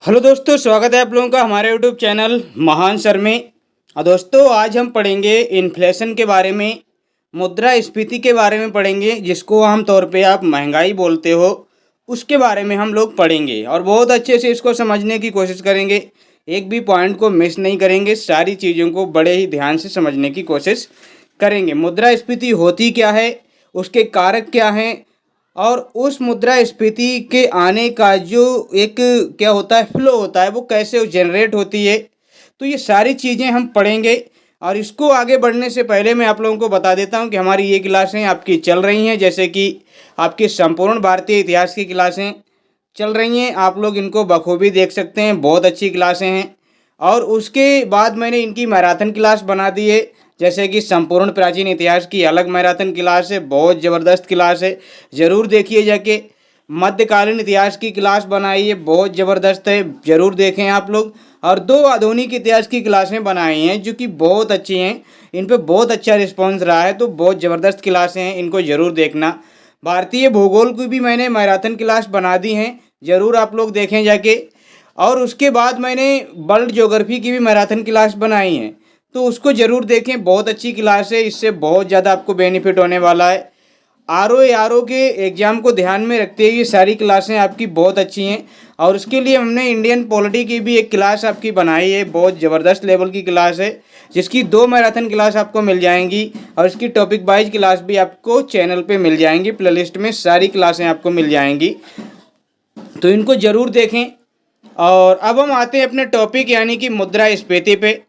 Hello दोस्तों, स्वागत है आप लोगों का हमारे यूट्यूब चैनल महान सर में। और दोस्तों, आज हम पढ़ेंगे इन्फ्लेशन के बारे में, मुद्रास्फीति के बारे में पढ़ेंगे, जिसको आम तौर पे आप महंगाई बोलते हो। उसके बारे में हम लोग पढ़ेंगे और बहुत अच्छे से इसको समझने की कोशिश करेंगे। एक भी पॉइंट को मिस नहीं करेंगे, सारी चीज़ों को बड़े ही ध्यान से समझने की कोशिश करेंगे। मुद्रास्फीति होती क्या है, उसके कारक क्या हैं, और उस मुद्रास्फीति के आने का जो एक क्या होता है, फ्लो होता है, वो कैसे जनरेट होती है। तो ये सारी चीज़ें हम पढ़ेंगे। और इसको आगे बढ़ने से पहले मैं आप लोगों को बता देता हूँ कि हमारी ये क्लासें आपकी चल रही हैं, जैसे कि आपकी संपूर्ण भारतीय इतिहास की क्लासें चल रही हैं। आप लोग इनको बखूबी देख सकते हैं, बहुत अच्छी क्लासें हैं। और उसके बाद मैंने इनकी मैराथन क्लास बना दी है, जैसे कि संपूर्ण प्राचीन इतिहास की अलग मैराथन क्लास है, बहुत ज़बरदस्त क्लास है, ज़रूर देखिए जाके। मध्यकालीन इतिहास की क्लास बनाई है, बहुत ज़बरदस्त है, ज़रूर देखें आप लोग। और दो आधुनिक इतिहास की क्लासें बनाई हैं जो कि बहुत अच्छी हैं, इन पे बहुत अच्छा रिस्पॉन्स रहा है, तो बहुत ज़बरदस्त क्लासें हैं, इनको ज़रूर देखना। भारतीय भूगोल की भी मैंने मैराथन क्लास बना दी हैं, ज़रूर आप लोग देखें जाके। और उसके बाद मैंने वर्ल्ड ज्योग्राफी की भी मैराथन क्लास बनाई है, तो उसको ज़रूर देखें, बहुत अच्छी क्लास है, इससे बहुत ज़्यादा आपको बेनिफिट होने वाला है। आर ओ के एग्ज़ाम को ध्यान में रखते हुए ये सारी क्लासें आपकी बहुत अच्छी हैं। और उसके लिए हमने इंडियन पॉलिटी की भी एक क्लास आपकी बनाई है, बहुत ज़बरदस्त लेवल की क्लास है, जिसकी 2 मैराथन क्लास आपको मिल जाएंगी। और इसकी टॉपिक वाइज क्लास भी आपको चैनल पे मिल जाएंगी, प्लेलिस्ट में सारी क्लासें आपको मिल जाएंगी, तो इनको ज़रूर देखें। और अब हम आते हैं अपने टॉपिक यानी कि मुद्रास्फीति पे।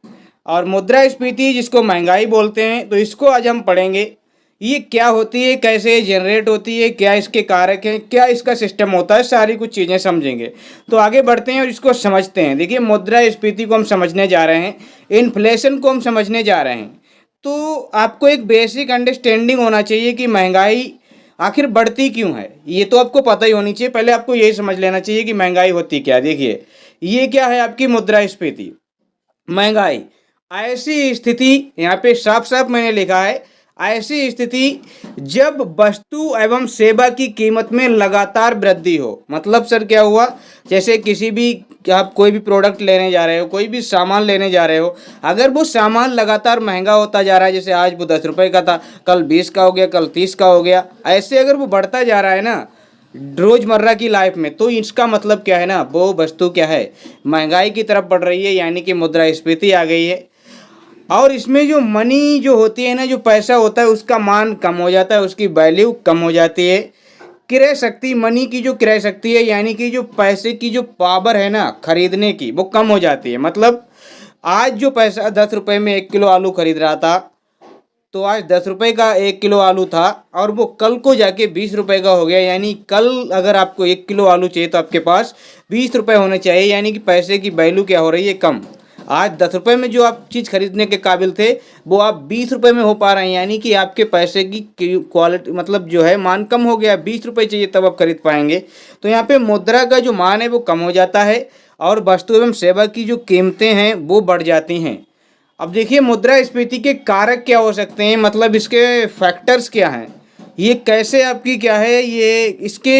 और मुद्रास्फीति जिसको महंगाई बोलते हैं, तो इसको आज हम पढ़ेंगे। ये क्या होती है, कैसे जनरेट होती है, क्या इसके कारक हैं, क्या इसका सिस्टम होता है, सारी कुछ चीज़ें समझेंगे। तो आगे बढ़ते हैं और इसको समझते हैं। देखिए, मुद्रास्फीति को हम समझने जा रहे हैं, इन्फ्लेशन को हम समझने जा रहे हैं। तो आपको एक बेसिक अंडरस्टैंडिंग होना चाहिए कि महंगाई आखिर बढ़ती क्यों है, ये तो आपको पता ही होनी चाहिए। पहले आपको यही समझ लेना चाहिए कि महंगाई होती क्या है। देखिए, ये क्या है आपकी मुद्रास्फीति। महंगाई ऐसी स्थिति, यहाँ पे साफ साफ मैंने लिखा है, ऐसी स्थिति जब वस्तु एवं सेवा की कीमत में लगातार वृद्धि हो। मतलब सर क्या हुआ, जैसे किसी भी आप कोई भी प्रोडक्ट लेने जा रहे हो, कोई भी सामान लेने जा रहे हो, अगर वो सामान लगातार महंगा होता जा रहा है, जैसे आज वो 10 रुपये का था, कल 20 का हो गया, कल 30 का हो गया, ऐसे अगर वो बढ़ता जा रहा है ना रोज़मर्रा की लाइफ में, तो इसका मतलब क्या है ना, वो वस्तु क्या है, महंगाई की तरफ बढ़ रही है, यानी कि मुद्रास्फीति आ गई है। और इसमें जो मनी जो होती है ना, जो पैसा होता है, उसका मान कम हो जाता है, उसकी वैल्यू कम हो जाती है। क्रय शक्ति, मनी की जो क्रय शक्ति है, यानी कि जो पैसे की जो पावर है ना खरीदने की, वो कम हो जाती है। मतलब आज जो पैसा 10 रुपये में 1 किलो आलू खरीद रहा था, तो आज 10 रुपये का 1 किलो आलू था, और वो कल को जाके 20 रुपये का हो गया। यानी कल अगर आपको 1 किलो आलू चाहिए तो आपके पास 20 रुपये होने चाहिए, यानी कि पैसे की वैल्यू क्या हो रही है, कम। आज 10 रुपये में जो आप चीज़ खरीदने के काबिल थे, वो आप 20 रुपये में हो पा रहे हैं, यानी कि आपके पैसे की क्वालिटी मतलब जो है मान कम हो गया। 20 रुपये चाहिए तब आप खरीद पाएंगे। तो यहाँ पे मुद्रा का जो मान है वो कम हो जाता है, और वस्तु एवं सेवा की जो कीमतें हैं वो बढ़ जाती हैं। अब देखिए, मुद्रास्फीति के कारक क्या हो सकते हैं, मतलब इसके फैक्टर्स क्या हैं, ये कैसे आपकी क्या है, ये इसके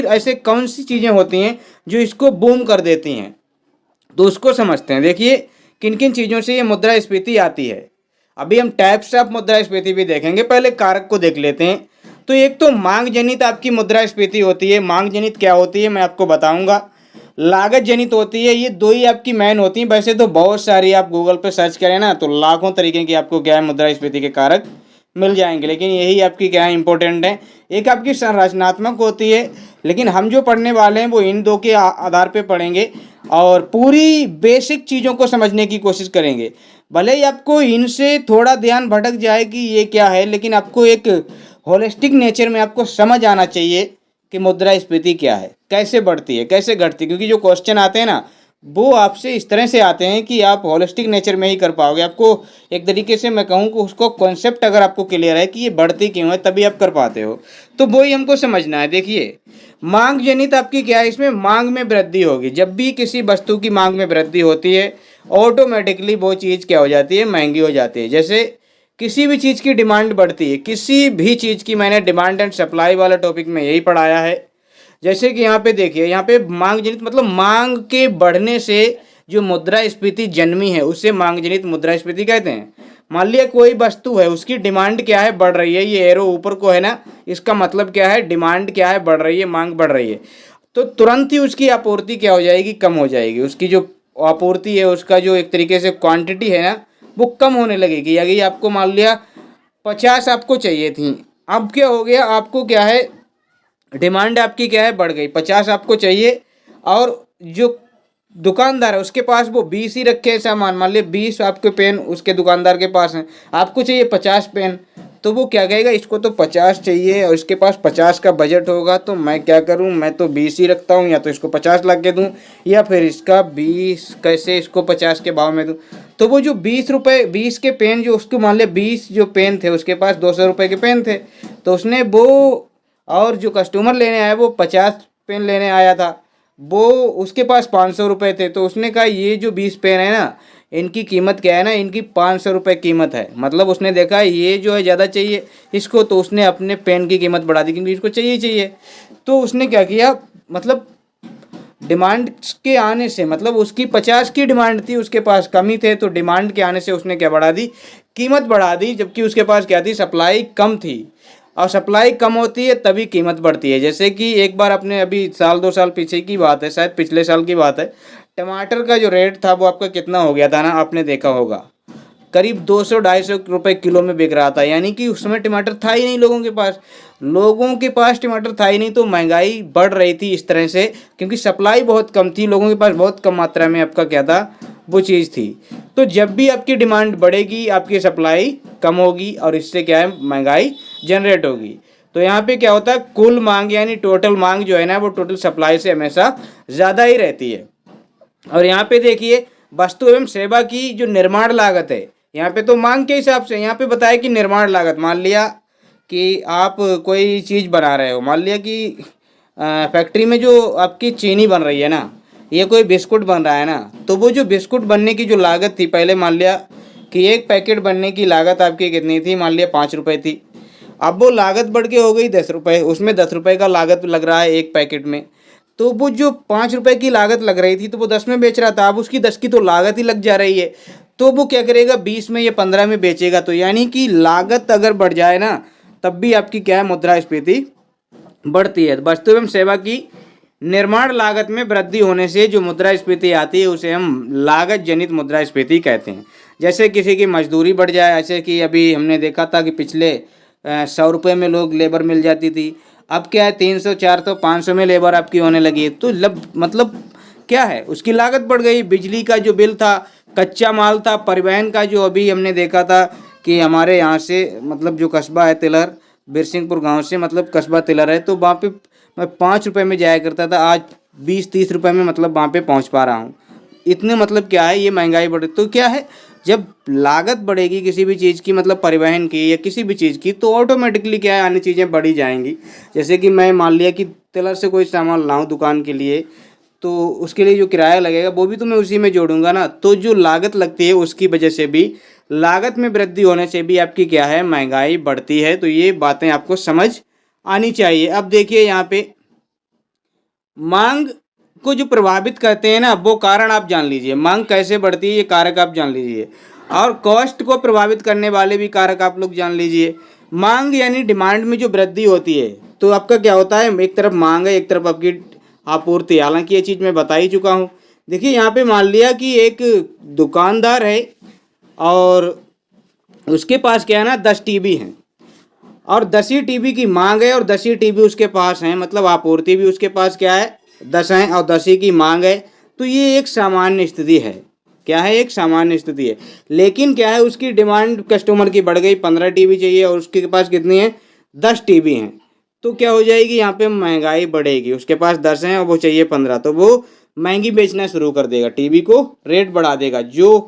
ऐसे कौन सी चीज़ें होती हैं जो इसको बूम कर देती हैं, तो उसको समझते हैं। देखिए, किन किन चीज़ों से ये मुद्रास्फीति आती है। अभी हम टाइप्स ऑफ मुद्रास्फीति भी देखेंगे, पहले कारक को देख लेते हैं। तो एक तो मांग जनित आपकी मुद्रास्फीति होती है। मांग जनित क्या होती है मैं आपको बताऊंगा। लागत जनित होती है, ये दो ही आपकी मेन होती हैं। वैसे तो बहुत सारी, आप गूगल पे सर्च करें ना तो लाखों तरीके की आपको क्या है मुद्रास्फीति के कारक मिल जाएंगे, लेकिन यही आपकी क्या है इंपॉर्टेंट है। एक आपकी संरचनात्मक होती है, लेकिन हम जो पढ़ने वाले हैं वो इन दो के आधार पे पढ़ेंगे, और पूरी बेसिक चीज़ों को समझने की कोशिश करेंगे। भले ही आपको इनसे थोड़ा ध्यान भटक जाए कि ये क्या है, लेकिन आपको एक होलिस्टिक नेचर में आपको समझ आना चाहिए कि मुद्रास्फीति क्या है, कैसे बढ़ती है, कैसे घटती है। क्योंकि जो क्वेश्चन आते हैं ना, वो आपसे इस तरह से आते हैं कि आप होलिस्टिक नेचर में ही कर पाओगे। आपको एक तरीके से मैं कहूँ कि उसको कॉन्सेप्ट अगर आपको क्लियर है कि ये बढ़ती क्यों है, तभी आप कर पाते हो। तो वही हमको समझना है। देखिए, मांग जनित आपकी क्या है, इसमें मांग में वृद्धि होगी। जब भी किसी वस्तु की मांग में वृद्धि होती है, ऑटोमेटिकली वो चीज़ क्या हो जाती है, महंगी हो जाती है। जैसे किसी भी चीज़ की डिमांड बढ़ती है, किसी भी चीज़ की, मैंने डिमांड एंड सप्लाई वाला टॉपिक में यही पढ़ाया है। जैसे कि यहाँ पे देखिए, यहाँ पे मांग जनित मतलब मांग के बढ़ने से जो मुद्रास्फीति जन्मी है उसे मांग जनित मुद्रास्फीति कहते हैं। मान लिया कोई वस्तु है, उसकी डिमांड क्या है, बढ़ रही है, ये एरो ऊपर को है ना, इसका मतलब क्या है, डिमांड क्या है, बढ़ रही है, मांग बढ़ रही है, तो तुरंत ही उसकी आपूर्ति क्या हो जाएगी, कम हो जाएगी। उसकी जो आपूर्ति है, उसका जो एक तरीके से क्वांटिटी है ना, वो कम होने लगेगी। अगर आपको मान लिया 50 आपको चाहिए थी, अब क्या हो गया, आपको क्या है, डिमांड आपकी क्या है, बढ़ गई, 50 आपको चाहिए, और जो दुकानदार है उसके पास वो 20 ही रखे हैं सामान। मान लिया 20 आपके पेन उसके दुकानदार के पास हैं, आपको चाहिए 50 पेन, तो वो क्या कहेगा, इसको तो 50 चाहिए और इसके पास 50 का बजट होगा, तो मैं क्या करूं, मैं तो 20 ही रखता हूं, या तो इसको 50 ला के दूं, या फिर इसका 20 कैसे इसको 50 के भाव में दूं। तो वो जो 20 रुपये 20 के पेन, जो उसको मान लिया 20 जो पेन थे उसके पास 200 रुपये के पेन थे, तो उसने वो, और जो कस्टमर लेने आया वो 50 पेन लेने आया था, वो उसके पास 500 रुपये थे, तो उसने कहा ये जो 20 पेन है ना, इनकी कीमत क्या है ना, इनकी 500 रुपये कीमत है। मतलब उसने देखा ये जो है ज़्यादा चाहिए इसको, तो उसने अपने पेन की कीमत बढ़ा दी क्योंकि इसको चाहिए चाहिए। तो उसने क्या किया, मतलब डिमांड के आने से, मतलब उसकी 50 की डिमांड थी, उसके पास कमी थे, तो डिमांड के आने से उसने क्या बढ़ा दी, कीमत बढ़ा दी, जबकि उसके पास क्या थी, सप्लाई कम थी। और सप्लाई कम होती है तभी कीमत बढ़ती है। जैसे कि एक बार अपने अभी साल 2 साल पीछे की बात है, शायद पिछले साल की बात है, टमाटर का जो रेट था वो आपका कितना हो गया था ना, आपने देखा होगा, करीब 200-250 रुपये किलो में बिक रहा था। यानी कि उस समय टमाटर था ही नहीं लोगों के पास टमाटर था ही नहीं, तो महंगाई बढ़ रही थी इस तरह से, क्योंकि सप्लाई बहुत कम थी, लोगों के पास बहुत कम मात्रा में आपका क्या था, वो चीज़ थी। तो जब भी आपकी डिमांड बढ़ेगी आपकी सप्लाई कम होगी, और इससे क्या है, महंगाई जनरेट होगी। तो यहाँ पे क्या होता है, कुल मांग यानी टोटल मांग जो है ना, वो टोटल सप्लाई से हमेशा ज़्यादा ही रहती है। और यहाँ पे देखिए, वस्तु एवं सेवा की जो निर्माण लागत है, यहाँ पे तो मांग के हिसाब से यहाँ पे बताया कि निर्माण लागत, मान लिया कि आप कोई चीज़ बना रहे हो, मान लिया कि फैक्ट्री में जो आपकी चीनी बन रही है ना, ये कोई बिस्कुट बन रहा है ना, तो वो जो बिस्कुट बनने की जो लागत थी, पहले मान लिया कि एक पैकेट बनने की लागत आपकी कितनी थी, मान लिया 5 रुपये थी, अब वो लागत बढ़ के हो गई 10 रुपये, उसमें 10 रुपये का लागत लग रहा है एक पैकेट में, तो वो जो 5 रुपये की लागत लग रही थी तो वो 10 में बेच रहा था, अब उसकी 10 की तो लागत ही लग जा रही है, तो वो क्या करेगा, 20 में या 15 में बेचेगा। तो यानी कि लागत अगर बढ़ जाए ना, तब भी आपकी क्या है, मुद्रास्फीति बढ़ती है। वस्तु एवं सेवा की निर्माण लागत में वृद्धि होने से जो मुद्रास्फीति आती है उसे हम लागत जनित मुद्रास्फीति कहते हैं। जैसे किसी की मजदूरी बढ़ जाए, ऐसे कि अभी हमने देखा था कि पिछले 100 रुपये में लोग लेबर मिल जाती थी, अब क्या है 300 400 500 में लेबर आपकी होने लगी है। तो मतलब क्या है, उसकी लागत बढ़ गई। बिजली का जो बिल था, कच्चा माल था, परिवहन का जो अभी हमने देखा था कि हमारे यहाँ से मतलब जो कस्बा है तिलर, बिरसिंहपुर गांव से मतलब कस्बा तिलर है, तो वहाँ पे मैं 5 रुपये में जाया करता था, आज 20-30 रुपये में मतलब वहाँ पे पहुँच पा रहा हूँ। इतने मतलब क्या है, ये महंगाई बढ़, तो क्या है, जब लागत बढ़ेगी किसी भी चीज़ की, मतलब परिवहन की या किसी भी चीज़ की, तो ऑटोमेटिकली क्या है, अन्य चीज़ें बढ़ी जाएंगी। जैसे कि मैं मान लिया कि टेलर से कोई सामान लाऊं दुकान के लिए, तो उसके लिए जो किराया लगेगा वो भी तो मैं उसी में जोड़ूंगा ना, तो जो लागत लगती है उसकी वजह से भी, लागत में वृद्धि होने से भी आपकी क्या है, महंगाई बढ़ती है। तो ये बातें आपको समझ आनी चाहिए। अब देखिए यहाँ पे मांग को जो प्रभावित करते हैं ना, वो कारण आप जान लीजिए, मांग कैसे बढ़ती है ये कारक आप जान लीजिए, और कॉस्ट को प्रभावित करने वाले भी कारक आप लोग जान लीजिए। मांग यानी डिमांड में जो वृद्धि होती है, तो आपका क्या होता है, एक तरफ मांग है, एक तरफ आपकी आपूर्ति। हालांकि ये चीज़ मैं बता ही चुका हूँ। देखिए यहाँ पे मान लिया कि एक दुकानदार है और उसके पास क्या है ना, 10 टीवी हैं, और 10 ही टीवी की मांग है और 10 ही टीवी उसके पास हैं, मतलब आपूर्ति भी उसके पास क्या है, 10 हैं और 10 ही की मांग है। तो ये एक सामान्य स्थिति है। क्या है, एक सामान्य स्थिति है। लेकिन क्या है, उसकी डिमांड कस्टमर की बढ़ गई, 15 टीवी चाहिए और उसके पास कितनी है, 10 टीवी हैं। तो क्या हो जाएगी, यहाँ पे महंगाई बढ़ेगी। उसके पास 10 हैं और वो चाहिए 15, तो वो महंगी बेचना शुरू कर देगा, टीवी को रेट बढ़ा देगा, जो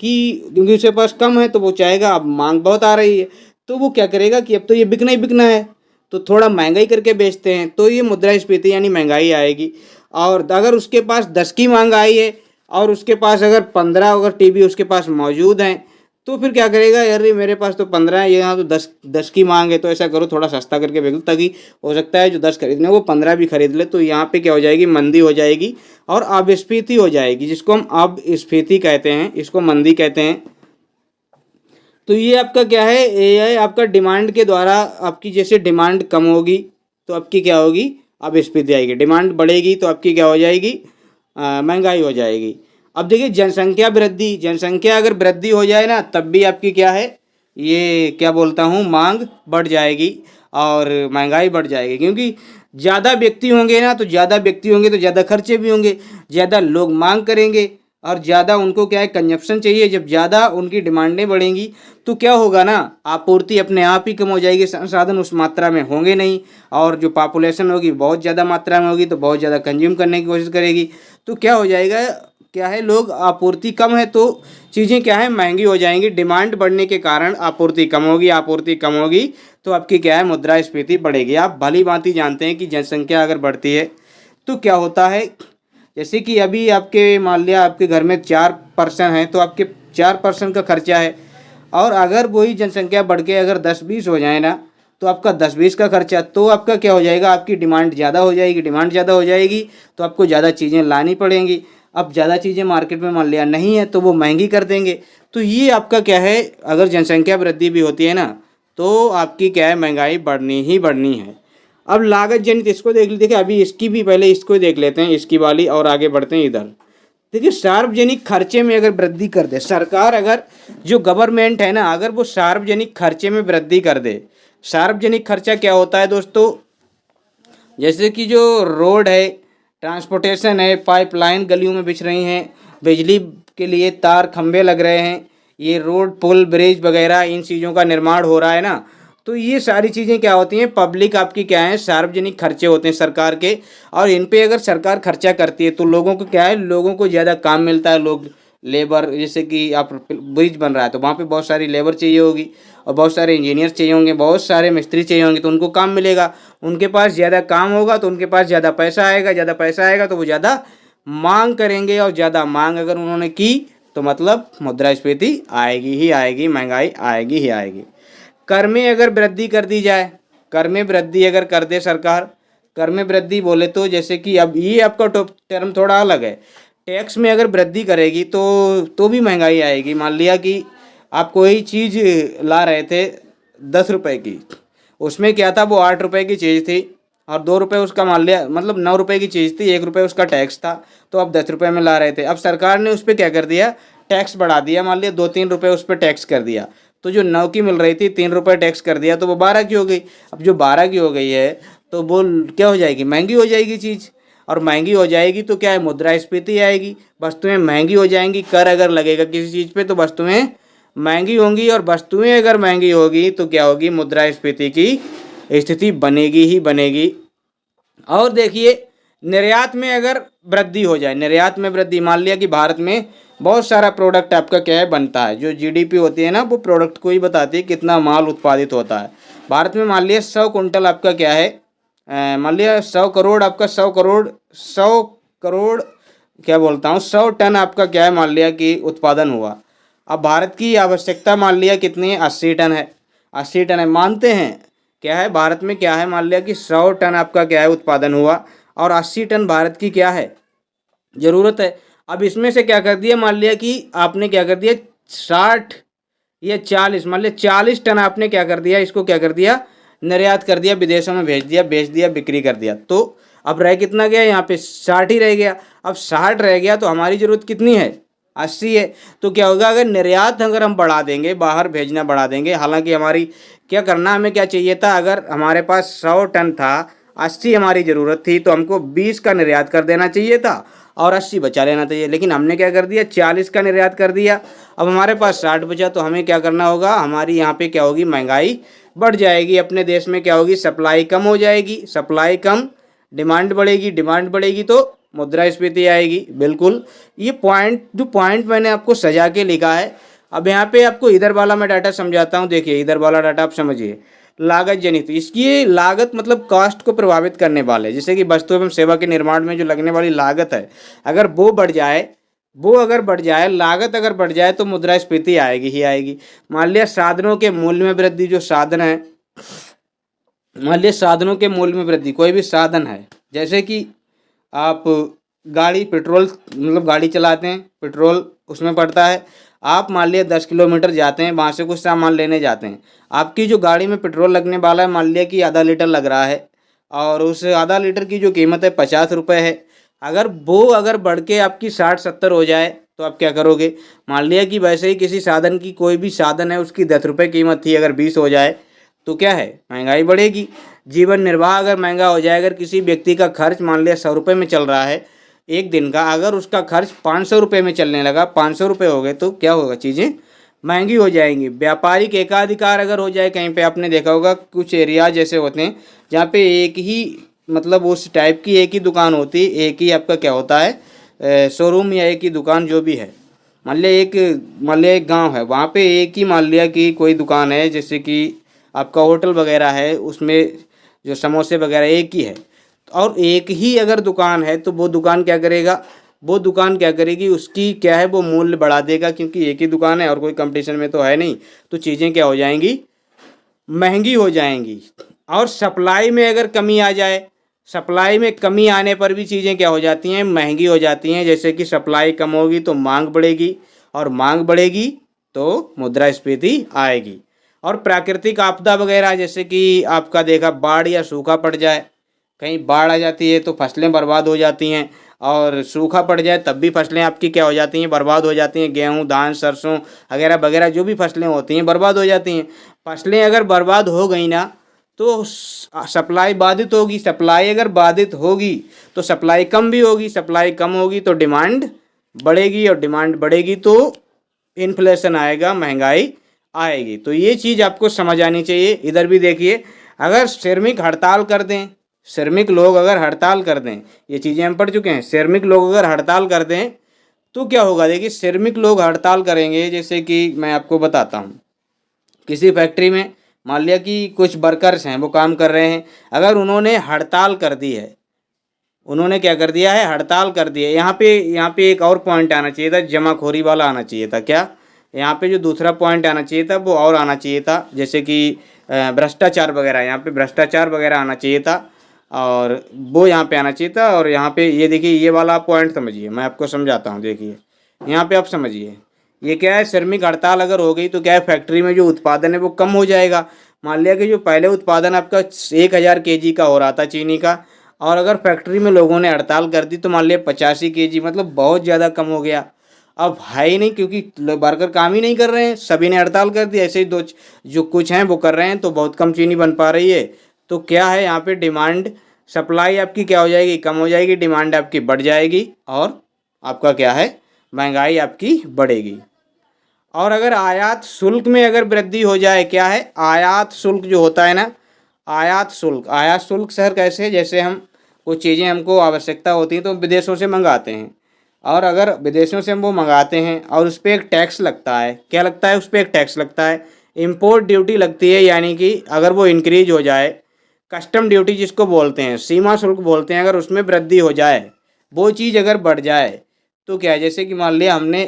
कि क्योंकि उसके पास कम है तो वो चाहेगा, अब मांग बहुत आ रही है तो वो क्या करेगा कि अब तो ये बिकना ही बिकना है, तो थोड़ा महंगाई करके बेचते हैं, तो ये मुद्रास्फीति यानी महंगाई आएगी। और अगर उसके पास 10 की मांग आई है और उसके पास अगर 15 अगर टीवी उसके पास मौजूद हैं, तो फिर क्या करेगा, अरे मेरे पास तो 15 है, यहाँ तो 10 की मांग है, तो ऐसा करो थोड़ा सस्ता करके बेच दो, ताकि हो सकता है जो 10 खरीदने वो 15 भी खरीद ले। तो यहाँ पे क्या हो जाएगी, मंदी हो जाएगी और अपस्फीति हो जाएगी, जिसको हम अपस्फीति कहते हैं, इसको मंदी कहते हैं। तो ये आपका क्या है, ये आपका डिमांड के द्वारा, आपकी जैसे डिमांड कम होगी तो आपकी क्या होगी, अपस्फीति आएगी। डिमांड बढ़ेगी तो आपकी क्या हो जाएगी, महंगाई हो जाएगी। अब देखिए जनसंख्या वृद्धि, जनसंख्या अगर वृद्धि हो जाए ना, तब भी आपकी क्या है, ये क्या बोलता हूँ, मांग बढ़ जाएगी और महंगाई बढ़ जाएगी। क्योंकि ज़्यादा व्यक्ति होंगे ना, तो ज़्यादा व्यक्ति होंगे तो ज़्यादा खर्चे भी होंगे, ज़्यादा लोग मांग करेंगे और ज़्यादा उनको क्या है, कंजप्शन चाहिए। जब ज़्यादा उनकी डिमांडें बढ़ेंगी तो क्या होगा ना, आपूर्ति अपने आप ही कम हो जाएगी, संसाधन उस मात्रा में होंगे नहीं, और जो पॉपुलेशन होगी बहुत ज़्यादा मात्रा में होगी तो बहुत ज़्यादा कंज्यूम करने की कोशिश करेगी। तो क्या हो जाएगा, क्या है, लोग, आपूर्ति कम है तो चीज़ें क्या है, महंगी हो जाएंगी। डिमांड बढ़ने के कारण आपूर्ति कम होगी, आपूर्ति कम होगी तो आपकी क्या है, मुद्रास्फीति बढ़ेगी। आप भली भांति जानते हैं कि जनसंख्या अगर बढ़ती है तो क्या होता है, जैसे कि अभी आपके मान लिया आपके घर में 4 पर्सन हैं, तो आपके 4 पर्सन का खर्चा है, और अगर वही जनसंख्या बढ़ के अगर 10-20 हो जाए ना, तो आपका 10-20 का खर्चा, तो आपका क्या हो जाएगा, आपकी डिमांड ज़्यादा हो जाएगी। डिमांड ज़्यादा हो जाएगी तो आपको ज़्यादा चीज़ें लानी पड़ेंगी। अब ज़्यादा चीज़ें मार्केट में मान लिया नहीं है तो वो महंगी कर देंगे। तो ये आपका क्या है, अगर जनसंख्या वृद्धि भी होती है ना, तो आपकी क्या है, महंगाई बढ़नी ही बढ़नी है। अब लागत जनित, इसको देख लीजिए, देखिए अभी इसकी भी, पहले इसको देख लेते हैं, इसकी वाली, और आगे बढ़ते हैं इधर। देखिए सार्वजनिक खर्चे में अगर वृद्धि कर दे सरकार, अगर जो गवर्नमेंट है ना, अगर वो सार्वजनिक खर्चे में वृद्धि कर दे। सार्वजनिक खर्चा क्या होता है दोस्तों, जैसे कि जो रोड है, ट्रांसपोर्टेशन है, पाइपलाइन गलियों में बिछ रही हैं, बिजली के लिए तार खंभे लग रहे हैं, ये रोड पुल ब्रिज वगैरह इन चीज़ों का निर्माण हो रहा है ना। तो ये सारी चीज़ें क्या होती हैं, पब्लिक आपकी क्या है, सार्वजनिक खर्चे होते हैं सरकार के, और इन पे अगर सरकार खर्चा करती है तो लोगों को क्या है, लोगों को ज़्यादा काम मिलता है। लोग लेबर, जैसे कि आप ब्रिज बन रहा है तो वहाँ पे बहुत सारी लेबर चाहिए होगी, और बहुत सारे इंजीनियर चाहिए होंगे, बहुत सारे मिस्त्री चाहिए होंगे, तो उनको काम मिलेगा। उनके पास ज़्यादा काम होगा तो उनके पास ज़्यादा पैसा आएगा, ज़्यादा पैसा आएगा तो वो ज़्यादा मांग करेंगे, और ज़्यादा मांग अगर उन्होंने की तो मतलब मुद्रास्फीति आएगी ही आएगी, महंगाई आएगी ही आएगी। कर में अगर वृद्धि कर दी जाए, कर में वृद्धि अगर कर दे सरकार, कर में वृद्धि बोले तो जैसे कि अब ये आपका टर्म थोड़ा अलग है। टैक्स में अगर वृद्धि करेगी तो भी महंगाई आएगी। मान लिया कि आप कोई चीज़ ला रहे थे 10 रुपए की, उसमें क्या था, वो 8 रुपए की चीज़ थी, और 2 रुपये उसका मान लिया, मतलब 9 रुपए की चीज़ थी, 1 रुपये उसका टैक्स था, तो आप 10 रुपये में ला रहे थे। अब सरकार ने उस पर क्या कर दिया, टैक्स बढ़ा दिया, मान लिया 2-3 रुपये उस पर टैक्स कर दिया। तो जो 9 की मिल रही थी, 3 रुपये टैक्स कर दिया तो वो 12 की हो गई। अब जो 12 की हो गई है तो वो क्या हो जाएगी, महंगी हो जाएगी चीज़, और महंगी हो जाएगी तो क्या है, मुद्रास्फीति आएगी, वस्तुएं महंगी हो जाएंगी। कर अगर लगेगा किसी चीज़ पे तो वस्तुएं महंगी होंगी, और वस्तुएं अगर महंगी होगी तो क्या होगी, मुद्रास्फीति की स्थिति बनेगी ही बनेगी। और देखिए निर्यात में अगर वृद्धि हो जाए, निर्यात में वृद्धि, मान लिया कि भारत में बहुत सारा प्रोडक्ट आपका क्या है, बनता है। जो जीडीपी होती है ना, वो प्रोडक्ट को ही बताती है कितना माल उत्पादित होता है। भारत में मान लिया 100 कुंटल आपका क्या है, मान लिया 100 करोड़, आपका 100 करोड़ क्या बोलता हूँ, 100 टन आपका क्या है, मान लिया कि उत्पादन हुआ। अब भारत की आवश्यकता मान लिया कितनी है, 80 टन है। 80 टन है, मानते हैं क्या है, भारत में क्या है, मान लिया कि 100 टन आपका क्या है, उत्पादन हुआ, और 80 टन भारत की क्या है, ज़रूरत है। अब इसमें से क्या कर दिया, मान लिया कि आपने क्या कर दिया, 60 या 40, मान लिया 40 टन आपने क्या कर दिया, इसको क्या कर दिया, निर्यात कर दिया, विदेशों में भेज दिया, बिक्री कर दिया। तो अब रह कितना गया, यहाँ पे 60 ही रह गया। अब 60 रह गया तो हमारी ज़रूरत कितनी है, 80 है। तो क्या होगा, अगर निर्यात अगर हम बढ़ा देंगे, बाहर भेजना बढ़ा देंगे, हालांकि हमारी क्या करना, हमें क्या चाहिए था, अगर हमारे पास 100 टन था, 80 हमारी ज़रूरत थी, तो हमको 20 का निर्यात कर देना चाहिए था और 80 बचा लेना चाहिए। लेकिन हमने क्या कर दिया, 40 का निर्यात कर दिया। अब हमारे पास 60 बचा, तो हमें क्या करना होगा, हमारी यहाँ पे क्या होगी, महंगाई बढ़ जाएगी। अपने देश में क्या होगी, सप्लाई कम हो जाएगी, सप्लाई कम, डिमांड बढ़ेगी, डिमांड बढ़ेगी तो मुद्रास्फीति आएगी। बिल्कुल, ये पॉइंट मैंने आपको सजा के लिखा है। अब यहाँ पे आपको इधर वाला मैं डाटा समझाता हूँ। देखिए इधर वाला डाटा आप समझिए, लागत जनित, इसकी लागत मतलब कॉस्ट को प्रभावित करने वाले, जैसे कि वस्तु एवं सेवा के निर्माण में जो लगने वाली लागत है, अगर वो बढ़ जाए, वो अगर बढ़ जाए, लागत अगर बढ़ जाए तो मुद्रास्फीति आएगी ही आएगी। मान लिया साधनों के मूल्य में वृद्धि, जो साधन है, मान लिया साधनों के मूल्य में वृद्धि, कोई भी साधन है, जैसे कि आप गाड़ी पेट्रोल मतलब गाड़ी चलाते हैं, पेट्रोल उसमें पड़ता है। आप मान लिया 10 किलोमीटर जाते हैं, वहाँ से कुछ सामान लेने जाते हैं, आपकी जो गाड़ी में पेट्रोल लगने वाला है, मान लिया कि आधा लीटर लग रहा है, और उस आधा लीटर की जो कीमत है 50 रुपये है। अगर बढ़ के आपकी 60-70 हो जाए तो आप क्या करोगे? मान लिया कि वैसे ही किसी साधन की, कोई भी साधन है, उसकी 10 रुपये कीमत थी, अगर 20 हो जाए तो क्या है? महंगाई बढ़ेगी। जीवन निर्वाह अगर महंगा हो जाए, अगर किसी व्यक्ति का खर्च मान लिया 100 रुपये में चल रहा है एक दिन का, अगर उसका खर्च 500 रुपये में चलने लगा, 500 रुपये हो गए, तो क्या होगा? चीज़ें महंगी हो जाएंगी। व्यापारिक एकाधिकार अगर हो जाए कहीं पे, आपने देखा होगा कुछ एरिया जैसे होते हैं जहाँ पे एक ही मतलब उस टाइप की एक ही दुकान होती है, एक ही आपका क्या होता है, शोरूम या एक ही दुकान जो भी है। मान लिया एक गांव है, वहाँ पे एक ही मान लिया कि कोई दुकान है, जैसे कि आपका होटल वगैरह है, उसमें जो समोसे वगैरह एक ही है, और एक ही अगर दुकान है तो वो दुकान क्या करेगा? वो दुकान क्या करेगी? उसकी क्या है, वो मूल्य बढ़ा देगा, क्योंकि एक ही दुकान है और कोई कंपटीशन में तो है नहीं, तो चीज़ें क्या हो जाएंगी? महंगी हो जाएंगी। और सप्लाई में अगर कमी आ जाए, सप्लाई में कमी आने पर भी चीज़ें क्या हो जाती हैं? महंगी हो जाती हैं। जैसे कि सप्लाई कम होगी तो मांग बढ़ेगी, और मांग बढ़ेगी तो मुद्रास्फीति आएगी। और प्राकृतिक आपदा वगैरह, जैसे कि आपका देखा बाढ़ या सूखा पड़ जाए, कहीं बाढ़ आ जाती है तो फसलें बर्बाद हो जाती हैं, और सूखा पड़ जाए तब भी फसलें आपकी क्या हो जाती हैं? बर्बाद हो जाती हैं। गेहूँ, धान, सरसों वगैरह वगैरह जो भी फसलें होती हैं बर्बाद हो जाती हैं। फसलें अगर बर्बाद हो गई ना, तो सप्लाई बाधित होगी। सप्लाई अगर बाधित होगी तो सप्लाई कम भी होगी, सप्लाई कम होगी तो डिमांड बढ़ेगी, और डिमांड बढ़ेगी तो इन्फ्लेशन आएगा, महंगाई आएगी। तो ये चीज़ आपको समझ आनी चाहिए। इधर भी देखिए, अगर श्रमिक हड़ताल कर दें, श्रमिक लोग अगर हड़ताल कर दें, ये चीज़ें हम पढ़ चुके हैं, श्रमिक लोग अगर हड़ताल कर दें तो क्या होगा? देखिए, श्रमिक लोग हड़ताल करेंगे, जैसे कि मैं आपको बताता हूँ, किसी फैक्ट्री में मान लिया कि कुछ वर्कर्स हैं, वो काम कर रहे हैं, अगर उन्होंने हड़ताल कर दी है, उन्होंने क्या कर दिया है? हड़ताल कर दी है। यहाँ पे एक और पॉइंट आना चाहिए था, जमाखोरी वाला आना चाहिए था। क्या? यहाँ पे जो दूसरा पॉइंट आना चाहिए था वो और आना चाहिए था, जैसे कि भ्रष्टाचार वगैरह, यहाँ पे भ्रष्टाचार वगैरह आना चाहिए था, और वो यहाँ पे आना चाहिए था। और यहाँ पे ये देखिए, ये वाला पॉइंट समझिए, मैं आपको समझाता हूँ। देखिए यहाँ पे आप समझिए, ये क्या है? श्रमिक हड़ताल अगर हो गई तो क्या है? फैक्ट्री में जो उत्पादन है वो कम हो जाएगा। मान लिया कि जो पहले उत्पादन आपका 1000 kg का हो रहा था चीनी का, और अगर फैक्ट्री में लोगों ने हड़ताल कर दी तो मान लिया 85 kg, मतलब बहुत ज़्यादा कम हो गया। अब है ही नहीं, क्योंकि वर्कर काम ही नहीं कर रहे हैं, सभी ने हड़ताल कर दी। ऐसे ही दो जो कुछ हैं वो कर रहे हैं, तो बहुत कम चीनी बन पा रही है। तो क्या है यहाँ पे? डिमांड, सप्लाई आपकी क्या हो जाएगी? कम हो जाएगी, डिमांड आपकी बढ़ जाएगी, और आपका क्या है? महंगाई आपकी बढ़ेगी। और अगर आयात शुल्क में अगर वृद्धि हो जाए, क्या है? आयात शुल्क जो होता है ना, आयात शुल्क सर कैसे? जैसे हम कुछ चीज़ें हमको आवश्यकता होती हैं तो विदेशों से मंगाते हैं, और अगर विदेशों से हम वो मंगाते हैं और उस पर एक टैक्स लगता है, क्या लगता है? उस पर एक टैक्स लगता है, इम्पोर्ट ड्यूटी लगती है। यानी कि अगर वो इंक्रीज हो जाए, कस्टम ड्यूटी जिसको बोलते हैं, सीमा शुल्क बोलते हैं, अगर उसमें वृद्धि हो जाए, वो चीज़ अगर बढ़ जाए तो क्या है? जैसे कि मान लिया हमने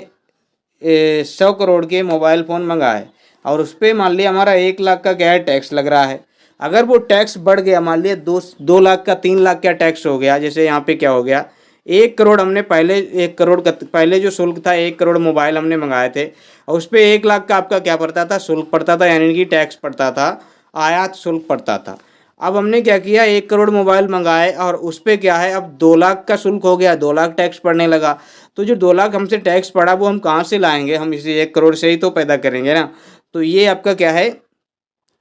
100 करोड़ के मोबाइल फ़ोन मंगाए, और उस पर मान लिया हमारा 1 लाख का क्या है? टैक्स लग रहा है। अगर वो टैक्स बढ़ गया, मान लिया 2 लाख का 3 लाख का टैक्स हो गया, जैसे यहाँ पे क्या हो गया? 1 करोड़ हमने पहले, 1 करोड़ का पहले जो शुल्क था, 1 करोड़ मोबाइल हमने मंगाए थे, और उस पर 1 लाख का आपका क्या पड़ता था? शुल्क पड़ता था, यानी कि टैक्स पड़ता था, आयात शुल्क पड़ता था। अब हमने क्या किया? 1 करोड़ मोबाइल मंगाए, और उस पर क्या है? अब 2 लाख का शुल्क हो गया, 2 लाख टैक्स पड़ने लगा। तो जो 2 लाख हमसे टैक्स पड़ा वो हम कहाँ से लाएंगे? हम इसी 1 करोड़ से ही तो पैदा करेंगे ना। तो ये आपका क्या है?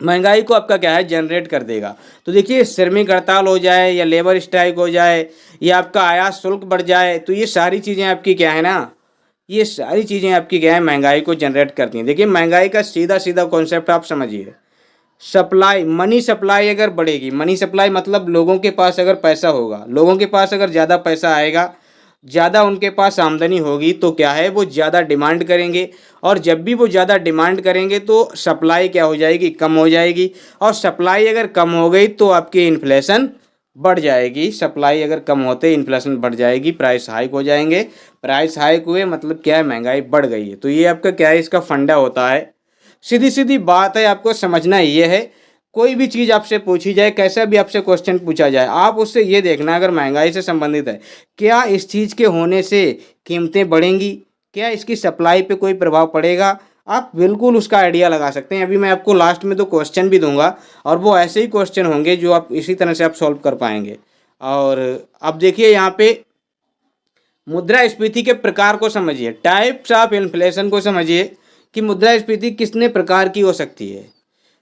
महंगाई को आपका क्या है? जनरेट कर देगा। तो देखिए, श्रमिक हड़ताल हो जाए, या लेबर स्ट्राइक हो जाए, या आपका आयात शुल्क बढ़ जाए, तो ये सारी चीज़ें आपकी क्या है ना, ये सारी चीज़ें आपकी क्या है? महंगाई को जनरेट करती हैं। देखिए, महंगाई का सीधा सीधा कॉन्सेप्ट आप समझिए। सप्लाई, मनी सप्लाई अगर बढ़ेगी, मनी सप्लाई मतलब लोगों के पास अगर पैसा होगा, लोगों के पास अगर ज़्यादा पैसा आएगा, ज़्यादा उनके पास आमदनी होगी, तो क्या है? वो ज़्यादा डिमांड करेंगे, और जब भी वो ज़्यादा डिमांड करेंगे तो सप्लाई क्या हो जाएगी? कम हो जाएगी, और सप्लाई अगर कम हो गई तो आपकी इन्फ्लेशन बढ़ जाएगी। सप्लाई अगर कम होते इन्फ्लेशन बढ़ जाएगी, प्राइस हाइक हो जाएंगे। प्राइस हाइक हुए मतलब क्या है, महंगाई बढ़ गई है। तो ये आपका क्या है, इसका फंडा होता है। सीधी सीधी बात है, आपको समझना ये है। कोई भी चीज़ आपसे पूछी जाए, कैसा भी आपसे क्वेश्चन पूछा जाए, आप उससे ये देखना अगर महंगाई से संबंधित है, क्या इस चीज़ के होने से कीमतें बढ़ेंगी, क्या इसकी सप्लाई पे कोई प्रभाव पड़ेगा। आप बिल्कुल उसका आइडिया लगा सकते हैं। अभी मैं आपको लास्ट में 2 क्वेश्चन भी दूंगा और वो ऐसे ही क्वेश्चन होंगे जो आप इसी तरह से आप सॉल्व कर पाएंगे। और अब देखिए यहाँ पे मुद्रास्फीति के प्रकार को समझिए, टाइप्स ऑफ इन्फ्लेशन को समझिए कि मुद्रास्फीति कितने प्रकार की हो सकती है।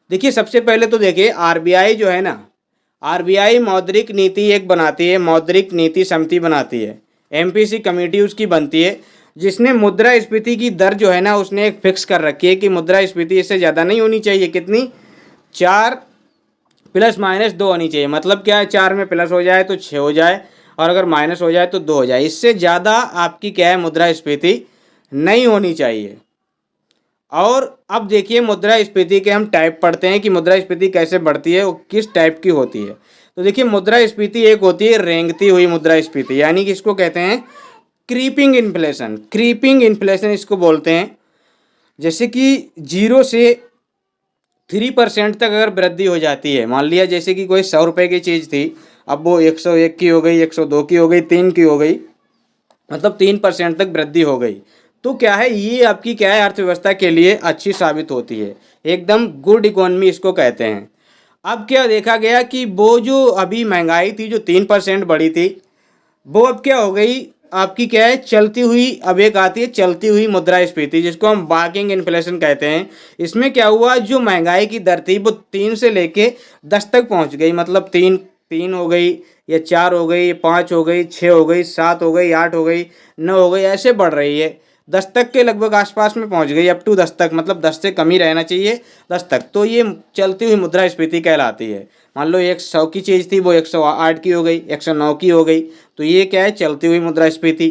देखिए सबसे पहले तो देखिए आरबीआई जो है ना, आरबीआई मौद्रिक नीति एक बनाती है, मौद्रिक नीति समिति बनाती है, एमपीसी कमेटी उसकी बनती है, जिसने मुद्रास्फीति की दर जो है ना उसने एक फिक्स कर रखी है कि मुद्रास्फीति इससे ज़्यादा नहीं होनी चाहिए। कितनी, 4 ± 2 होनी चाहिए। मतलब क्या है, 4 में प्लस हो जाए तो 6 हो जाए और अगर माइनस हो जाए तो 2 हो जाए। इससे ज़्यादा आपकी क्या है, मुद्रास्फीति नहीं होनी चाहिए। और अब देखिए मुद्रास्फीति के हम टाइप पढ़ते हैं कि मुद्रास्फीति कैसे बढ़ती है, वो किस टाइप की होती है। तो देखिए मुद्रास्फीति एक होती है रेंगती हुई मुद्रास्फीति, यानी कि इसको कहते हैं क्रीपिंग इन्फ्लेशन। क्रीपिंग इन्फ्लेशन इसको बोलते हैं। जैसे कि 0 से 3% तक अगर वृद्धि हो जाती है, मान लिया जैसे कि कोई 100 रुपये की चीज़ थी, अब वो 101 की हो गई, 102 की हो गई, 3 की हो गई, मतलब 3% तक वृद्धि हो गई। तो क्या है, ये आपकी क्या है, अर्थव्यवस्था के लिए अच्छी साबित होती है। एकदम गुड इकोनॉमी इसको कहते हैं। अब क्या देखा गया कि वो जो अभी महंगाई थी जो 3% बढ़ी थी, वो अब क्या हो गई आपकी क्या है, चलती हुई, अब एक आती है चलती हुई मुद्रास्फीति जिसको हम बार्गिंग इन्फ्लेशन कहते हैं। इसमें क्या हुआ, जो महंगाई की दर थी वो 3 से लेके 10 तक पहुंच गई। मतलब 3 हो गई या 4 हो गई, 5 हो गई, 6 हो गई, 7 हो गई, 8 हो गई, 9 हो गई, ऐसे बढ़ रही है। 10 तक के लगभग आसपास में पहुंच गई, अप टू 10 तक, मतलब 10 से कम ही रहना चाहिए, 10 तक। तो ये चलती हुई मुद्रास्फीति कहलाती है। मान लो 100 की चीज़ थी वो 108 की हो गई, 109 की हो गई, तो ये क्या है, चलती हुई मुद्रास्फीति।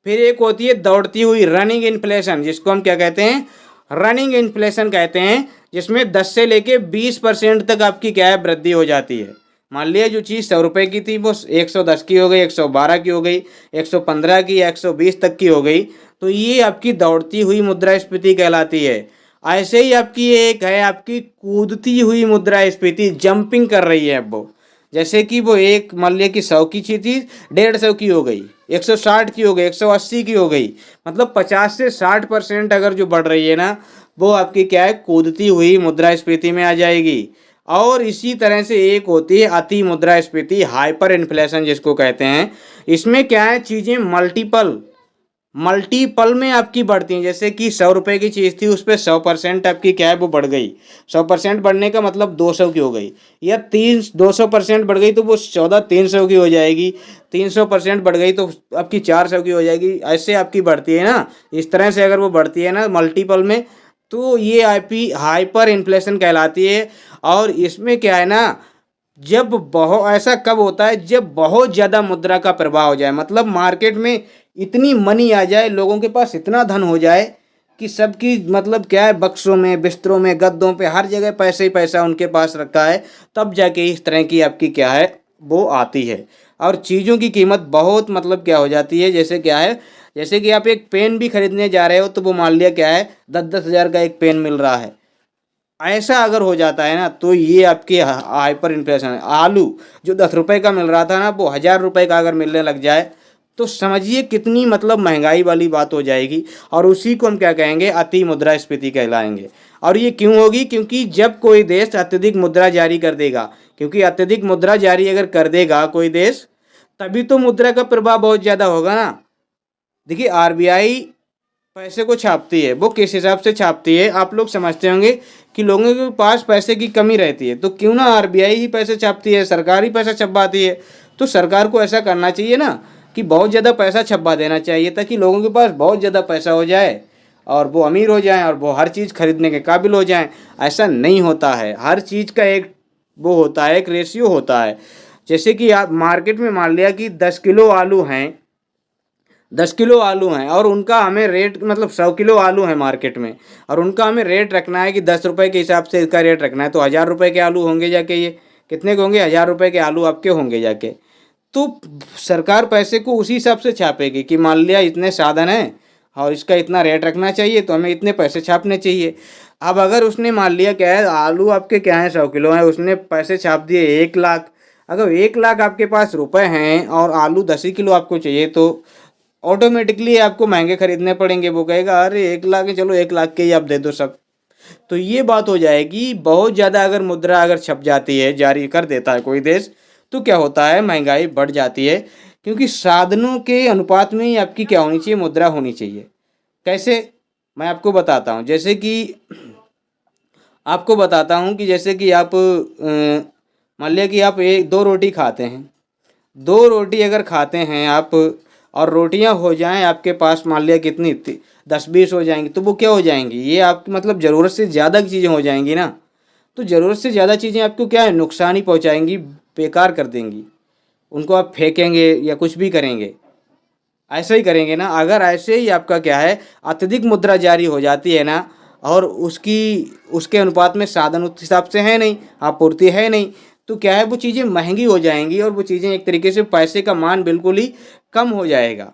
फिर एक होती है दौड़ती हुई रनिंग इन्फ्लेशन, जिसको हम क्या कहते हैं, रनिंग इन्फ्लेशन कहते हैं, जिसमें 10 से लेके 20% तक आपकी क्या है, वृद्धि हो जाती है। मान लिया जो चीज़ 100 रुपये की थी वो 110 की हो गई, 112 की हो गई, 115 की या 120 तक की हो गई, तो ये आपकी दौड़ती हुई मुद्रास्फीति कहलाती है। ऐसे ही आपकी एक है आपकी कूदती हुई मुद्रास्फीति, जंपिंग कर रही है अब वो। जैसे कि वो एक मान लिया कि 100 की चीज़ थी 150 की हो गई, 160 की हो गई, 180 की हो गई, मतलब 50 से 60% अगर जो बढ़ रही है ना, वो आपकी क्या है, कूदती हुई मुद्रास्फीति में आ जाएगी। और इसी तरह से एक होती है अति मुद्रास्फीति, हाइपर इन्फ्लेशन जिसको कहते हैं। इसमें क्या है, चीज़ें मल्टीपल में आपकी बढ़ती हैं। जैसे कि 100 रुपये की चीज़ थी उस पर 100% आपकी क्या है, वो बढ़ गई। 100% बढ़ने का मतलब 200 की हो गई, या 200% बढ़ गई तो वो 300 की हो जाएगी, 300% बढ़ गई तो आपकी 400 की हो जाएगी। ऐसे आपकी बढ़ती है ना, इस तरह से अगर वो बढ़ती है ना मल्टीपल में, तो ये आपकी हाइपर इन्फ्लेशन कहलाती है। और इसमें क्या है ना, जब बहुत ऐसा कब होता है, जब बहुत ज़्यादा मुद्रा का प्रवाह हो जाए, मतलब मार्केट में इतनी मनी आ जाए, लोगों के पास इतना धन हो जाए कि सबकी मतलब क्या है, बक्सों में, बिस्तरों में, गद्दों पे, हर जगह पैसे ही पैसा उनके पास रखा है, तब जाके इस तरह की आपकी क्या है, वो आती है। और चीज़ों की कीमत बहुत मतलब क्या हो जाती है, जैसे क्या है, जैसे कि आप एक पेन भी खरीदने जा रहे हो तो वो मान लिया क्या है, 10-10 हज़ार का एक पेन मिल रहा है। ऐसा अगर हो जाता है ना, तो ये आपके हाइपर इन्फ्लेशन है। आलू जो 10 रुपये का मिल रहा था ना, वो 1000 रुपये का अगर मिलने लग जाए, तो समझिए कितनी मतलब महंगाई वाली बात हो जाएगी। और उसी को हम क्या कहेंगे, अति मुद्रास्फीति कहलाएंगे। और ये क्यों होगी, क्योंकि जब कोई देश अत्यधिक मुद्रा जारी कर देगा, क्योंकि अत्यधिक मुद्रा जारी अगर कर देगा कोई देश, तभी तो मुद्रा का प्रभाव बहुत ज़्यादा होगा ना। देखिए आरबीआई पैसे को छापती है, वो किस हिसाब से छापती है, आप लोग समझते होंगे कि लोगों के पास पैसे की कमी रहती है, तो क्यों ना आरबीआई ही पैसे छापती है, सरकार ही पैसा छपवाती है। तो सरकार को ऐसा करना चाहिए ना कि बहुत ज़्यादा पैसा छपवा देना चाहिए, ताकि लोगों के पास बहुत ज़्यादा पैसा हो जाए और वो अमीर हो जाएं और वो हर चीज़ खरीदने के काबिल हो जाएं। ऐसा नहीं होता है, हर चीज़ का एक वो होता है, एक रेशियो होता है। जैसे कि आप मार्केट में मान लिया कि 10 किलो आलू हैं, 10 किलो आलू हैं और उनका हमें रेट, मतलब 100 किलो आलू है मार्केट में, और उनका हमें रेट रखना है कि 10 रुपये के हिसाब से इसका रेट रखना है, तो 1000 रुपये के आलू होंगे जाके ये, कितने के होंगे, 1000 रुपये के आलू आपके होंगे जाके। तो सरकार पैसे को उसी हिसाब से छापेगी कि मान लिया इतने साधन हैं और इसका इतना रेट रखना चाहिए तो हमें इतने पैसे छापने चाहिए। अब अगर उसने मान लिया क्या है, आलू आपके क्या है 100 किलो हैं, उसने पैसे छाप दिए 1 लाख। अगर 1 लाख आपके पास रुपए हैं और आलू 10 ही किलो आपको चाहिए तो ऑटोमेटिकली आपको महंगे खरीदने पड़ेंगे। वो कहेगा अरे 1 लाख है, चलो 1 लाख के ही आप दे दो सब। तो ये बात हो जाएगी। बहुत ज़्यादा अगर मुद्रा अगर छप जाती है, जारी कर देता है कोई देश, तो क्या होता है, महंगाई बढ़ जाती है। क्योंकि साधनों के अनुपात में ही आपकी क्या होनी चाहिए, मुद्रा होनी चाहिए। कैसे, मैं आपको बताता हूँ। जैसे कि आपको बताता हूँ कि जैसे कि आप मान लिया कि आप 1-2 रोटी खाते हैं, 2 रोटी अगर खाते हैं आप और रोटियां हो जाएं आपके पास, मान लिया कितनी 10-20 हो जाएंगी, तो वो क्या हो जाएंगी, ये आपकी मतलब ज़रूरत से ज़्यादा की चीज़ें हो जाएंगी ना। तो ज़रूरत से ज़्यादा चीज़ें आपको क्या है, नुकसान ही पहुंचाएंगी, बेकार कर देंगी। उनको आप फेंकेंगे या कुछ भी करेंगे, ऐसा ही करेंगे ना। अगर ऐसे ही आपका क्या है, अत्यधिक मुद्रा जारी हो जाती है ना, और उसके अनुपात में साधन उस हिसाब से है नहीं, आपूर्ति है नहीं, तो क्या है, वो चीज़ें महंगी हो जाएंगी और वो चीज़ें एक तरीके से पैसे का मान बिल्कुल ही कम हो जाएगा।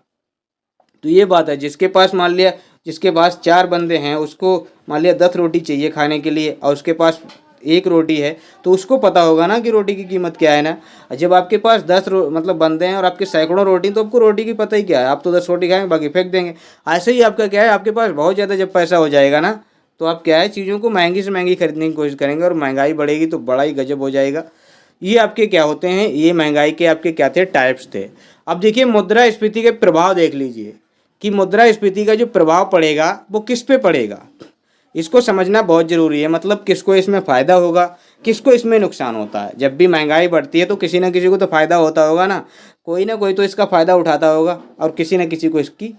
तो ये बात है। जिसके पास मान लिया, जिसके पास 4 बंदे हैं, उसको मान लिया 10 रोटी चाहिए खाने के लिए और उसके पास 1 रोटी है, तो उसको पता होगा ना कि रोटी की कीमत क्या है ना। जब आपके पास 10 मतलब बंदे हैं और आपके सैकड़ों रोटी, तो आपको रोटी की पता ही क्या है, आप तो 10 रोटी खाएंगे बाकी फेंक देंगे। ऐसे ही आपका क्या है, आपके पास बहुत ज़्यादा जब पैसा हो जाएगा ना, तो आप क्या है, चीज़ों को महंगी से महंगी खरीदने की कोशिश करेंगे और महंगाई बढ़ेगी तो बड़ा ही गजब हो जाएगा। ये आपके क्या होते हैं, ये महंगाई के आपके क्या थे, टाइप्स थे। अब देखिए मुद्रास्फीति के प्रभाव देख लीजिए कि मुद्रास्फीति का जो प्रभाव पड़ेगा वो किस पे पड़ेगा, इसको समझना बहुत ज़रूरी है। मतलब किसको इसमें फ़ायदा होगा, किसको इसमें नुकसान होता है। जब भी महंगाई बढ़ती है तो किसी न किसी को तो फ़ायदा होता होगा ना कोई तो इसका फ़ायदा उठाता होगा और किसी न किसी को इसकी